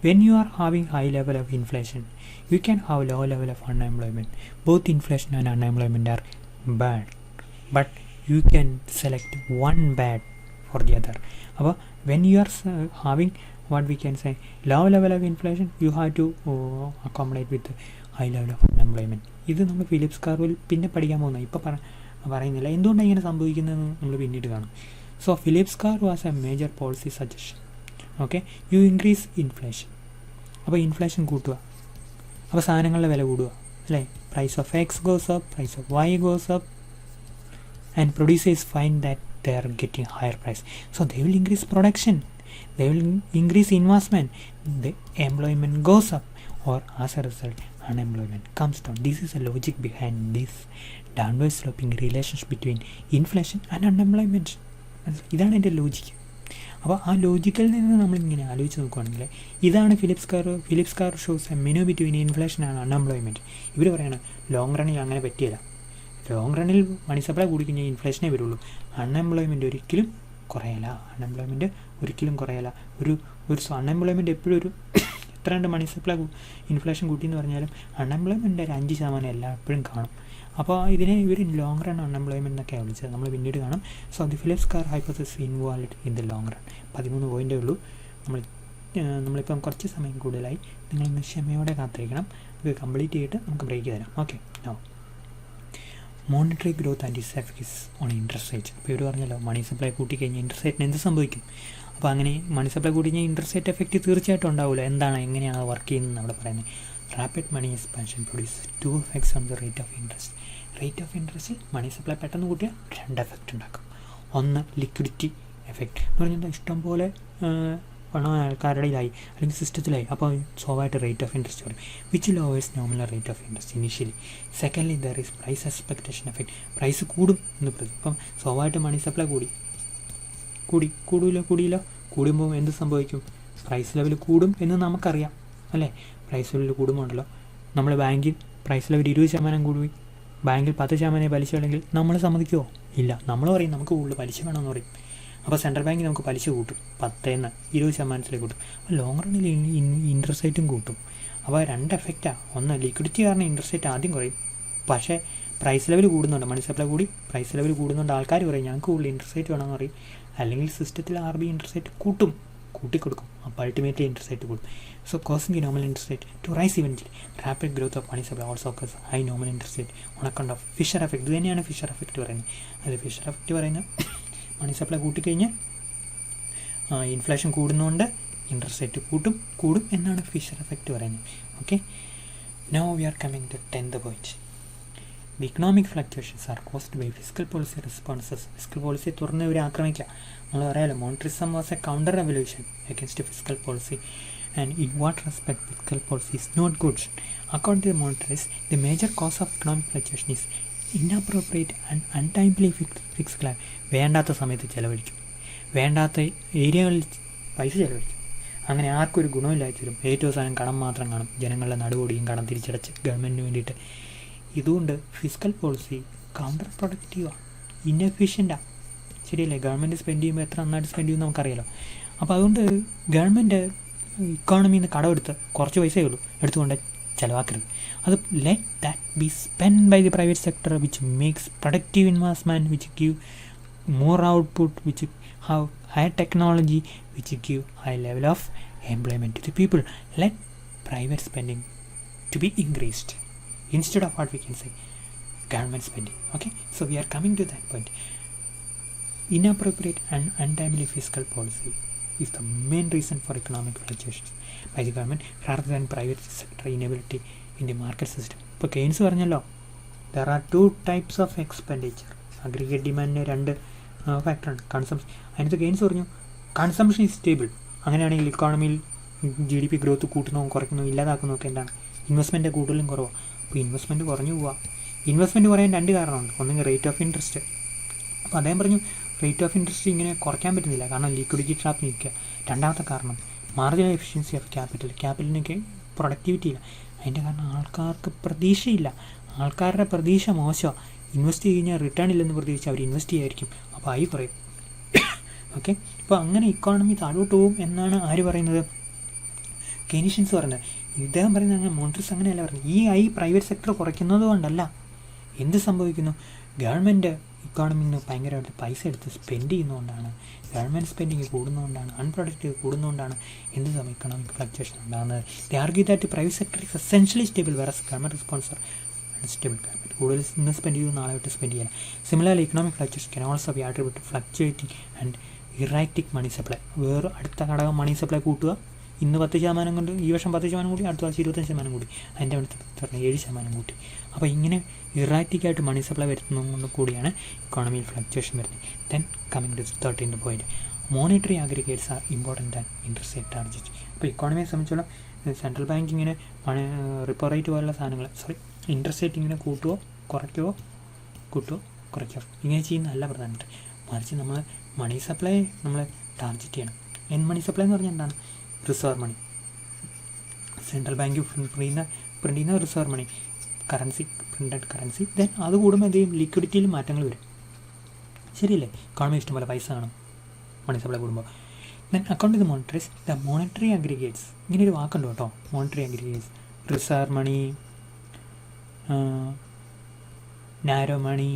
when you are having high level of inflation, you can have low level of unemployment. Both inflation and unemployment are bad, but you can select one bad for the other. But when you are having what we can say low level of inflation, you have to accommodate with high level of unemployment. ഇത് നമ്മൾ Philips കർവിൽ പിന്നെ പഠിക്കാൻ പോകുന്നത്, ഇപ്പോൾ പറയുന്നില്ല. എന്തുകൊണ്ടാണ് ഇങ്ങനെ സംഭവിക്കുന്നതെന്ന് നമ്മൾ പിന്നീട് കാണും. So Phillips curve was a major policy suggestion. Okay, you increase inflation. അപ്പോൾ ഇൻഫ്ലേഷൻ കൂട്ടുക, അപ്പോൾ സാധനങ്ങളുടെ വില കൂടുക അല്ലേ. Price of X goes up, price of Y goes up, and producers find that they are getting higher price. So they will increase production, they will increase investment, the employment goes up, or as a result unemployment comes down. This is a logic behind this downward sloping relationship between inflation and unemployment. ഇതാണ് എൻ്റെ logic. അപ്പോൾ ആ ലോജിക്കിൽ നിന്ന് നമ്മളിങ്ങനെ ആലോചിച്ച് നോക്കുകയാണെങ്കിൽ ഇതാണ് Philips car shows A menu between inflation and unemployment. ഇവർ പറയണം ലോങ് റണ്ണിൽ അങ്ങനെ പറ്റിയല്ല, ലോങ് റണ്ണിൽ മണി സപ്ലൈ കൂടിക്കഴിഞ്ഞാൽ ഇൻഫ്ലേഷനേ വരുള്ളൂ, അൺഎംപ്ലോയ്മെൻറ്റ് ഒരിക്കലും കുറയല, ഒരു അൺഎംപ്ലോയ്മെൻറ്റ് എപ്പോഴും ഒരു എത്ര രണ്ട് മണി സപ്ലൈ ഇൻഫ്ലേഷൻ കൂട്ടിയെന്ന് പറഞ്ഞാലും അൺഎംപ്ലോയ്മെൻറ്റ് ഒരു 5% എല്ലാം എപ്പോഴും കാണും. അപ്പോൾ ഇതിനെ ഇവർ ലോങ് റൺ അൺഎംപ്ലോയ്മെൻറ്റ് എന്നൊക്കെയാണ് വിളിച്ചത്, നമ്മൾ പിന്നീട് കാണും. So the Philips car hypothesis involved in the long run. 13 പോയിൻ്റേ ഉള്ളൂ. നമ്മളിപ്പം കുറച്ച് സമയം കൂടുതലായി, നിങ്ങളൊന്ന് ക്ഷമയോടെ കാത്തിരിക്കണം. ഇത് കംപ്ലീറ്റ് ചെയ്തിട്ട് നമുക്ക് ബ്രേക്ക് തരാം. Okay, no monetary growth and its effects on interest rate. അപ്പോൾ ഇവർ പറഞ്ഞല്ലോ മണി സപ്ലൈ കൂട്ടിക്കഴിഞ്ഞാൽ ഇൻട്രസ്റ്റ് റേറ്റിന് എന്ത് സംഭവിക്കും. അപ്പോൾ അങ്ങനെ മണി സപ്ലൈ കൂട്ടിക്കഴിഞ്ഞാൽ ഇൻട്രസ്റ്റ് റേറ്റ് എഫക്റ്റ് തീർച്ചയായിട്ടും ഉണ്ടാവില്ല. എന്താണ്, എങ്ങനെയാണ് വർക്ക് ചെയ്യുന്നത് അവിടെ പറയുന്നത്. Rapid money expansion produce 2 effects on the rate of interest. Rate of ഇൻട്രസ്റ്റിൽ മണി സപ്ലൈ പെട്ടെന്ന് കൂട്ടിയാൽ 2 എഫക്റ്റ് ഉണ്ടാക്കും. ഒന്ന് ലിക്വിഡിറ്റി എഫക്റ്റ് എന്ന് പറഞ്ഞാൽ ഇഷ്ടംപോലെ പണം ആൾക്കാരുടെ ഇതായി അല്ലെങ്കിൽ സിസ്റ്റത്തിലായി, അപ്പോൾ സ്വാഭാവികമായിട്ട് റേറ്റ് ഓഫ് ഇൻട്രസ്റ്റ് വരും, which lowers nominal rate of interest initially. Secondly there is price expectation effect, price കൂടും എന്ന് പ്രതി. ഇപ്പം സ്വാഭാവികമായിട്ട് മണി സപ്ലൈ കൂടിയില്ല. കൂടുമ്പോൾ എന്ത് സംഭവിക്കും? പ്രൈസ് ലെവൽ കൂടും എന്ന് നമുക്കറിയാം അല്ലേ? പ്രൈസ് ലെവൽ കൂടുമ്പോണ്ടല്ലോ നമ്മൾ ബാങ്കിൽ പ്രൈസ് ലെവൽ 20% കൂടി, ബാങ്കിൽ 10% പലിശ ഉണ്ടെങ്കിൽ നമ്മൾ സമ്മതിക്കുമോ? ഇല്ല. നമ്മൾ പറയും നമുക്ക് കൂടുതൽ പലിശ വേണമെന്ന് പറയും. അപ്പോൾ സെൻട്രൽ ബാങ്കിൽ നമുക്ക് പലിശ കൂട്ടും, 10% 20% കൂട്ടും. അപ്പോൾ ലോങ് റണ്ണിൽ ഇൻട്രസ്റ്റ് റേറ്റും കൂട്ടും. അപ്പോൾ 2 എഫക്റ്റാണ്. ഒന്ന്, ലിക്വിഡിറ്റി കാരണം ഇൻട്രസ്റ്റ് റേറ്റ് ആദ്യം കുറയും, പക്ഷേ പ്രൈസ് ലെവൽ കൂടുന്നുണ്ട്, മണി സപ്ലൈ കൂടി പ്രൈസ് ലെവൽ കൂടുന്നുണ്ട്, ആൾക്കാർ പറയും ഞങ്ങൾക്ക് കൂടുതൽ ഇൻട്രസ്റ്റ് റേറ്റ് വേണമെന്ന് പറയും. അല്ലെങ്കിൽ സിസ്റ്റത്തിൽ RBI ഇൻട്രസ്റ്റ് റേറ്റ് കൂട്ടിക്കൊടുക്കും, അപ്പോൾ അൾട്ടിമേറ്റ്ലി ഇൻട്രസ്റ്റ് റേറ്റ് കൂടും. So causing nominal interest rate to rise eventually. Rapid growth of money supply also cause high nominal interest rate on account of Fisher effect. ഇത് തന്നെയാണ് Fisher effect പറയുന്നത്. അത് Fisher effect പറയുന്നത് money supply കൂട്ടിക്കഴിഞ്ഞാൽ inflation കൂടുന്നതുകൊണ്ട് interest rate കൂടും എന്നാണ് Fisher effect പറയുന്നത്. Okay, now we are coming to 10th point. The economic fluctuations are caused by fiscal policy responses. Physical policy തുറന്ന് ഇവരെ ആക്രമിക്കുക. നമ്മൾ പറയാമല്ലോ, monetarism was a counter revolution against physical policy. And in what respect fiscal policy is not good? According to the monetarists, the major cause of economic fluctuation is inappropriate and untimely fiscal. വേണ്ടാത്ത സമയത്ത് ചിലവഴിക്കും, വേണ്ടാത്ത ഏരിയകളിൽ പൈസ ചിലവഴിക്കും, അങ്ങനെ ആർക്കും ഒരു ഗുണമില്ലാതെ വരും. ഏറ്റവും സാധനം കടം മാത്രം കാണും, ജനങ്ങളുടെ നടുവോടിയും കടം തിരിച്ചടച്ച് ഗവൺമെൻറ്റിന് വേണ്ടിയിട്ട്. ഇതുകൊണ്ട് ഫിസിക്കൽ പോളിസി കൗണ്ടർ പ്രൊഡക്റ്റീവാണ്, ഇൻഎഫിഷ്യൻ്റാണ്. ശരിയല്ലേ? ഗവൺമെൻറ് സ്പെൻഡ് ചെയ്യുമ്പോൾ എത്ര നന്നായിട്ട് സ്പെൻഡ് ചെയ്യുമെന്ന് നമുക്കറിയാലോ. അപ്പോൾ അതുകൊണ്ട് ഗവൺമെൻറ് ഇക്കോണമിയിൽ നിന്ന് കടമെടുത്ത് കുറച്ച് പൈസയേ ഉള്ളൂ എടുത്തുകൊണ്ട് ചിലവാക്കരുത്. അത് let that be spend by the private sector which makes productive investment which give more output, which have higher technology, which give high level of employment to the people. Let private spending to be increased instead of what we can say government spending. Okay, so we are coming to that point. Inappropriate and untimely fiscal policy is the main reason for economic fluctuations by the government rather than private sector inability in the market system. ഇപ്പോൾ Keynes പറഞ്ഞല്ലോ, there are 2 types of expenditure. Aggregate ഡിമാൻഡിന് 2 ഫാക്ടറാണ്. Consumption, അതിനകത്ത് Keynes പറഞ്ഞു consumption is stable. അങ്ങനെയാണെങ്കിൽ ഇക്കോണമിയിൽ GDP growth കൂട്ടുന്നോ കുറയ്ക്കുന്നോ ഇല്ലാതാക്കുന്നോ ഒക്കെ എന്താണ്? Investment കൂടുതലും കുറവാണ്. അപ്പോൾ ഇൻവെസ്റ്റ്മെൻറ്റ് കുറഞ്ഞു പോവുക. ഇൻവെസ്റ്റ്മെൻറ്റ് കുറയാൻ 2 കാരണമുണ്ട്. ഒന്ന് റേറ്റ് ഓഫ് ഇൻട്രസ്റ്റ്. അപ്പോൾ അദ്ദേഹം പറഞ്ഞു റേറ്റ് ഓഫ് ഇൻട്രസ്റ്റ് ഇങ്ങനെ കുറയ്ക്കാൻ പറ്റുന്നില്ല, കാരണം ലിക്വിഡിറ്റി ട്രാപ്പ് നിൽക്കുക. രണ്ടാമത്തെ കാരണം മാർജിനൽ എഫിഷ്യൻസി ഓഫ് ക്യാപിറ്റലിനൊക്കെ പ്രൊഡക്ടിവിറ്റി ഇല്ല. അതിൻ്റെ കാരണം ആൾക്കാർക്ക് പ്രതീക്ഷയില്ല, ആൾക്കാരുടെ പ്രതീക്ഷ മോശമാണ്. ഇൻവെസ്റ്റ് കഴിഞ്ഞാൽ റിട്ടേൺ ഇല്ലെന്ന് പ്രതീക്ഷിച്ച് അവർ ഇൻവെസ്റ്റ് ചെയ്യായിരിക്കും, അപ്പോൾ ആയി പറയും. ഓക്കെ, അപ്പോൾ അങ്ങനെ ഇക്കോണമി താഴോട്ട് പോകും എന്നാണ് ആര് പറയുന്നത്? കെയ്നീഷ്യൻസ് പറയുന്നത്. ഇദ്ദേഹം പറയുന്നത് അങ്ങനെ മോണിറ്ററിസ്റ്റ് അങ്ങനെയല്ല പറയുന്നത്. ഈ പ്രൈവറ്റ് സെക്ടർ കുറയ്ക്കുന്നത് കൊണ്ടല്ല. എന്ത് സംഭവിക്കുന്നു? ഗവൺമെൻറ് ഇക്കോണമിയിൽ നിന്ന് ഭയങ്കരമായിട്ട് പൈസ എടുത്ത് സ്പെൻഡ് ചെയ്യുന്നതുകൊണ്ടാണ്, ഗവൺമെൻറ് സ്പെൻഡിങ് കൂടുന്നതുകൊണ്ടാണ്, അൺപ്രൊഡക്റ്റീവ് കൂടുന്നതുകൊണ്ടാണ് എന്ത് സമയം ഇക്കണോമിക് ഫ്ലക്ച്വേഷൻ ഉണ്ടാകുന്നത്. They argue that private sector is essentially stable whereas government sponsor unstable. Government കൂടുതൽ ഇന്ന് സ്പെൻഡ് ചെയ്ത് നാളെ വിട്ട് സ്പെൻഡ് ചെയ്യാൻ. Similarly economic fluctuation can also be attributed to fluctuating and erratic money supply. വേറെ അടുത്ത ഘടകം മണി സപ്ലൈ കൂട്ടുക. ഇന്ന് 10% കൊണ്ട് ഈ വർഷം 10% കൂടി, അടുത്ത വർഷം 25% കൂടി, അതിൻ്റെ അടുത്ത് 7% കൂട്ടി. അപ്പോൾ ഇങ്ങനെ ഇറാറ്റിക്കായിട്ട് മണി സപ്ലൈ വരുത്തുന്നത് കൂടിയാണ് ഇക്കോണമിയിൽ ഫ്ലക്ച്വേഷൻ വരുന്നത്. Then coming to 13th point, monetary aggregates are important and interest rate target. അപ്പോൾ ഇക്കോണമിയെ സംബന്ധിച്ചോളം സെൻട്രൽ ബാങ്ക് ഇങ്ങനെ റിപ്പോ റേറ്റ് പോലുള്ള സാധനങ്ങൾ, ഇൻട്രസ്റ്റ് റേറ്റ് ഇങ്ങനെ കൂട്ടുകയോ കുറയ്ക്കുകയോ ഇങ്ങനെ ചെയ്യുന്നതല്ല പ്രധാനമായിട്ട്. മറിച്ച് നമ്മൾ മണി സപ്ലൈ നമ്മൾ ടാർജറ്റ് ചെയ്യണം. മണി സപ്ലൈ എന്ന് പറഞ്ഞാൽ എന്താണ്? റിസർവ് മണി. സെൻട്രൽ ബാങ്ക് പ്രിൻ്റ് ചെയ്യുന്ന റിസർവ് മണി, പ്രിൻറ്റഡ് കറൻസി. ദെൻ അത് കൂടുമ്പോൾ എന്ത് ചെയ്യും? ലിക്വിഡിറ്റിയിൽ മാറ്റങ്ങൾ വരും. ശരിയല്ലേ? ഇക്കോണമി ഇഷ്ടംപോലെ പൈസ കാണും മണി സപ്ലൈ കൂടുമ്പോൾ. Then account the monetarists the monetary aggregates. ഇങ്ങനെ ഒരു വാക്കുണ്ട് കേട്ടോ, monetary aggregates. Reserve money, narrow money,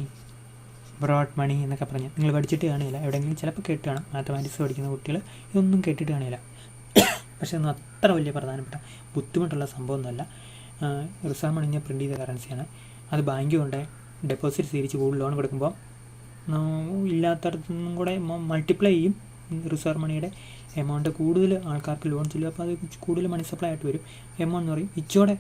broad money എന്നൊക്കെ പറഞ്ഞാൽ നിങ്ങൾ പഠിച്ചിട്ട് കാണില്ല, എവിടെയെങ്കിലും ചിലപ്പോൾ കേട്ട് കാണാം. മാത്തമാറ്റിക്സ് പഠിക്കുന്ന കുട്ടികൾ ഇതൊന്നും കേട്ടിട്ട് കാണില്ല. പക്ഷേ ഒന്നും അത്ര വലിയ പ്രധാനപ്പെട്ട ബുദ്ധിമുട്ടുള്ള സംഭവമൊന്നുമല്ല. റിസർവ് മണി പ്രിൻ്റ് ചെയ്ത കറൻസിയാണ്. അത് ബാങ്ക് കൊണ്ട് ഡെപ്പോസിറ്റ് തിരിച്ച് കൂടുതൽ ലോൺ കൊടുക്കുമ്പോൾ ഇല്ലാത്തടത്തുനിന്നും കൂടെ മൾട്ടിപ്ലൈ ചെയ്യും. റിസർവ് മണിയുടെ എമൗണ്ട് കൂടുതൽ ആൾക്കാർക്ക് ലോൺ ചെല്ലും, അപ്പോൾ അത് കൂടുതൽ മണി സപ്ലൈ ആയിട്ട് വരും. എമൗണ്ട് എന്ന് പറയും. ഇച്ചോടെ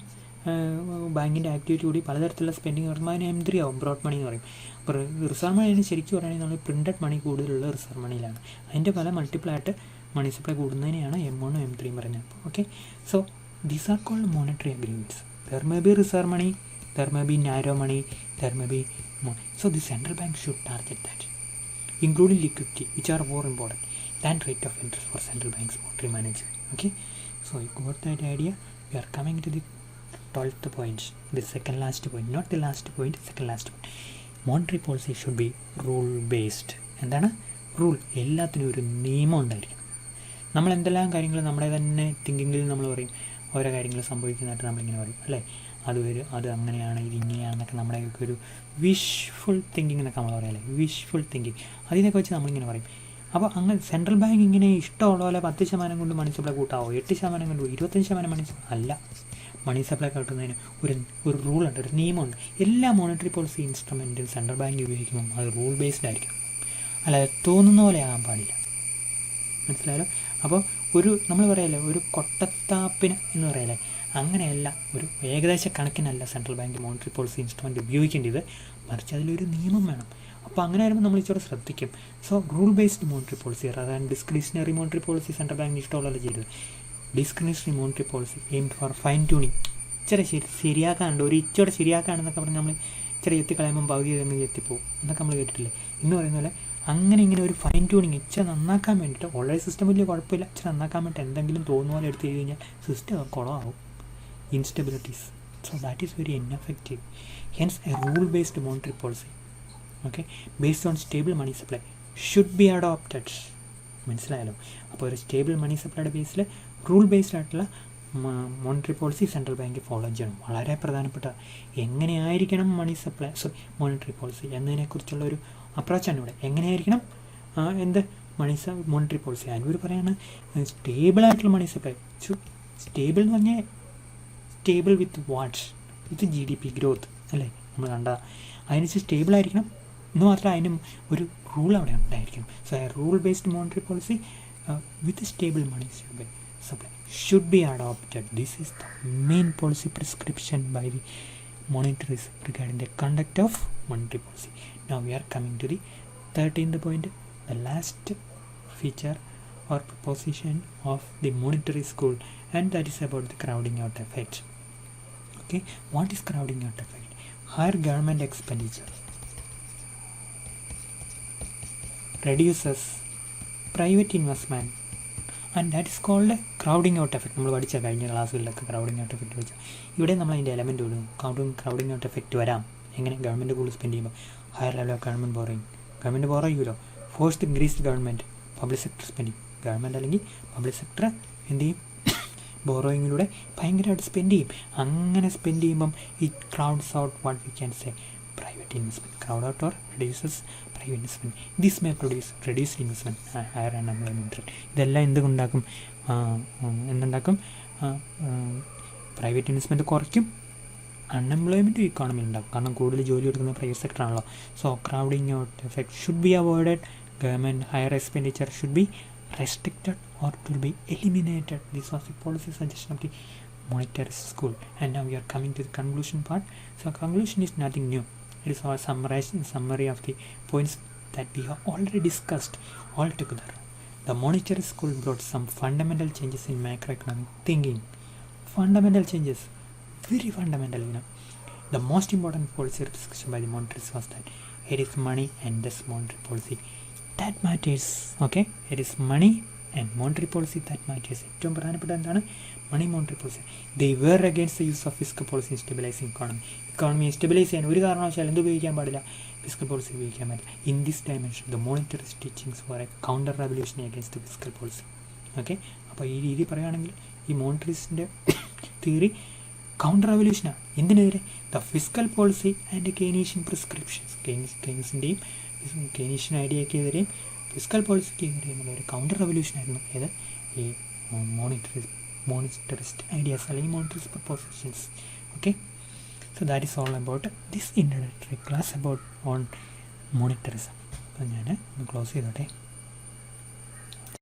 ബാങ്കിൻ്റെ ആക്ടിവിറ്റി കൂടി പലതരത്തിലുള്ള സ്പെൻഡിങ് പറയുമ്പോൾ അതിന് M3 ആവും, ബ്രോഡ് മണി എന്ന് പറയും. അപ്പോൾ റിസർവ് മണിന് ശരിക്കും പറയുകയാണെങ്കിൽ നമ്മൾ പ്രിൻറ്റഡ് മണി കൂടുതലുള്ള റിസർവ് മണിയിലാണ്. അതിൻ്റെ പല മൾട്ടിപ്പിൾ ആയിട്ട് മണി സപ്ലൈ കൂടുന്നതിനെയാണ് M1 M3 പറയുന്നത്. Okay, so these are called monetary agreements. There may be reserve money, there may be narrow money, there may be so the central bank should target that, including liquidity, which are more important than rate of interest for central bank's monetary management. Okay, so you got that idea. We are coming to the 12th point, the second last point, not the last point, second last point. Monetary policy should be rule based. എന്താണ് rule? എല്ലാത്തിനും ഒരു നിയമം ഉണ്ടായിരിക്കും. നമ്മൾ എന്തെല്ലാം കാര്യങ്ങൾ നമ്മുടെ തന്നെ തിങ്കിങ്ങിൽ നമ്മൾ പറയും, ഓരോ കാര്യങ്ങൾ സംഭവിക്കുന്നതായിട്ട് നമ്മളിങ്ങനെ പറയും അല്ലേ, അത് അങ്ങനെയാണ്, ഇത് ഇങ്ങനെയാണെന്നൊക്കെ നമ്മുടെയൊക്കെ ഒരു വിഷ്ഫുൾ തിങ്കിങ് എന്നൊക്കെ നമ്മൾ പറയാം അല്ലേ, വിഷ്ഫുൾ തിങ്കിങ്. അതിനൊക്കെ വെച്ച് നമ്മളിങ്ങനെ പറയും. അപ്പോൾ അങ്ങനെ സെൻട്രൽ ബാങ്ക് ഇങ്ങനെ ഇഷ്ടമുള്ള പോലെ 10% കൊണ്ട് മണി സപ്ലൈ കൂട്ടാവോ, 8% കൊണ്ട് 25% മണി അല്ല. മണി സപ്ലൈ കൂട്ടുന്നതിന് ഒരു റൂളുണ്ട്, ഒരു നിയമമുണ്ട്. എല്ലാ മോണിറ്ററി പോളിസി ഇൻസ്ട്രുമെൻറ്റും സെൻട്രൽ ബാങ്ക് ഉപയോഗിക്കുമ്പം അത് റൂൾ ബേസ്ഡ് ആയിരിക്കും, അല്ലാതെ തോന്നുന്ന പോലെ ആകാൻ പാടില്ല. മനസ്സിലായാലോ? അപ്പോൾ നമ്മൾ പറയല്ലേ ഒരു കൊട്ടത്താപ്പിന് എന്ന് പറയല്ലേ, അങ്ങനെയല്ല, ഒരു ഏകദേശ കണക്കിനല്ല central bank monetary policy instrument ഉപയോഗിക്കേണ്ടത്, മറിച്ച് അതിലൊരു നിയമം വേണം. അപ്പോൾ അങ്ങനെ വരുമ്പോൾ നമ്മൾ ഇച്ചിരി ശ്രദ്ധിക്കും. So rule based monetary policy, അതായത് ഡിസ്ക്രിഷണറി മോണിറ്ററി പോളിസി സെൻട്രൽ ബാങ്കിന് ഇഷ്ടമുള്ളതല്ല ചെയ്തത്. Discretionary monetary policy aimed for fine tuning, ഇച്ചിരി ശരിയാക്കാനുണ്ട്, ഒരു ഇച്ചോടെ ശരിയാക്കാണെന്നൊക്കെ പറഞ്ഞ് നമ്മൾ ഇച്ചിരി എത്തിക്കളയുമ്പം പകുതി തന്നെ എത്തിപ്പോവും എന്നൊക്കെ നമ്മൾ കേട്ടിട്ടില്ലേ. എന്ന് പറയുന്ന പോലെ അങ്ങനെ ഇങ്ങനെ ഒരു ഫൈൻ ട്യൂണിങ് ഇച്ചിരി നന്നാക്കാൻ വേണ്ടിയിട്ട്, ഓൾറെഡി സിസ്റ്റം വലിയ കുഴപ്പമില്ല, ഇച്ചിരി നന്നാക്കാൻ വേണ്ടിയിട്ട് എന്തെങ്കിലും തോന്നുന്ന പോലെ എടുത്ത് കഴിഞ്ഞാൽ system കുളമാവും, instabilities. So that is very ineffective. Hence a rule based monetary policy, okay, based on stable money supply should be adopted. മനസ്സിലായല്ലോ? അപ്പോൾ ഒരു സ്റ്റേബിൾ മണി സപ്ലൈയുടെ ബേസിൽ റൂൾ ബേസ്ഡ് ആയിട്ടുള്ള monetary policy central bank follow ചെയ്യണം. വളരെ പ്രധാനപ്പെട്ട എങ്ങനെയായിരിക്കണം മോണിറ്ററി പോളിസി എന്നതിനെക്കുറിച്ചുള്ള ഒരു അപ്രോച്ചാണ് ഇവിടെ. എങ്ങനെയായിരിക്കണം മോണിറ്ററി പോളിസി? അതിനൂർ പറയാണ് സ്റ്റേബിളായിട്ടുള്ള മണി സപ്ലൈ. സ്റ്റേബിൾ എന്ന് പറഞ്ഞാൽ സ്റ്റേബിൾ വിത്ത് വാട്ട്സ്, വിത്ത് GDP ഗ്രോത്ത് അല്ലേ നമ്മൾ കണ്ട. അതിനനുസരിച്ച് സ്റ്റേബിളായിരിക്കണം എന്ന് മാത്രമേ അതിനും ഒരു റൂൾ അവിടെ ഉണ്ടായിരിക്കും. So rule based monetary policy with stable money supply should be adopted. This is the main policy prescription by the monetarism regarding the conduct of monetary policy. Now we are coming to the 13th point, the last feature or proposition of the monetary school, and that is about the crowding out effect. Okay, what is crowding out effect? Higher government expenditure reduces private investment, and that is called crowding out effect. നമ്മൾ പഠിച്ച കഴിഞ്ഞ ക്ലാസ്സുകളിലൊക്കെ crowding out effect വെച്ചാൽ ഇവിടെ നമ്മൾ അതിൻ്റെ element വിടും. Crowding out effect വരാം എങ്ങനെ? ഗവൺമെൻറ് കൂടുതൽ സ്പെൻഡ് ചെയ്യുമ്പോൾ ഹയർ ലെവൽ ഓഫ് ഗവൺമെൻറ് ബോറോയില്ലോ, forced increased government public sector spending. Government അല്ലെങ്കിൽ പബ്ലിക് സെക്ടർ എന്ത് ചെയ്യും? ബോറോയിങ്ങിലൂടെ ഭയങ്കരമായിട്ട് സ്പെൻഡ് ചെയ്യും. അങ്ങനെ സ്പെൻഡ് ചെയ്യുമ്പം it crowds out what we can say private investment. Crowd out or reduces private investment. This may produce reduced investment, higher unemployment rate. ഇതെല്ലാം എന്തുണ്ടാക്കും? പ്രൈവറ്റ് ഇൻവെസ്റ്റ്മെൻറ്റ് കുറയ്ക്കും, അൺഎംപ്ലോയ്മെൻറ്റ് ഇക്കോണമി ഉണ്ടാക്കും. കാരണം കൂടുതൽ ജോലി എടുക്കുന്ന പ്രൈവറ്റ് സെക്ടറാണല്ലോ. So crowding out effect should be avoided. Government higher expenditure should be restricted or to be eliminated. This was the policy suggestion of the monetarist school. And now we are coming to the conclusion part. So conclusion is nothing new. It is our summary of the points that we have already discussed all together. The monetary school brought some fundamental changes in macroeconomic thinking. Fundamental changes, very fundamental. The most important policy discussion by the monetarists was that it is money and this monetary policy that matters. Okay, it is money and monetary policy that matters. ഏറ്റവും പ്രധാനപ്പെട്ട എന്താണ്? Money monetary policy. They were against the use of fiscal policy in stabilising ഇക്കോണമിയെ stabilise ചെയ്യാൻ ഒരു കാരണവശാലും എന്ത് ഉപയോഗിക്കാൻ പാടില്ല? ഫിസ്ക്കൽ പോളിസി ഉപയോഗിക്കാൻ പാടില്ല. In this dimension the monetarist teachings for a counter revolution against the fiscal policy. Okay, അപ്പോൾ ഈ രീതി പറയുകയാണെങ്കിൽ ഈ മോണിറ്ററിസ്റ്റിൻ്റെ തിയറി കൗണ്ടർ റെവല്യൂഷനാണ്. എന്തിനെതിരെ? The fiscal policy and Keynesian prescriptions. കെയ്നീസിൻ്റെയും കെയ്നീഷ്യൻ ഐഡിയക്കെതിരെയും ഫിസ്ക്കൽ പോളിസിക്കെതിരെയും ഉള്ള ഒരു കൗണ്ടർ റെവല്യൂഷനായിരുന്നു ഏത്? ഈ monetarist ideas അല്ലെങ്കിൽ monetarist propositions. Okay, so that is all about this introductory class about on monetarism. അപ്പോൾ ഞാൻ ക്ലോസ് ചെയ്തോട്ടെ.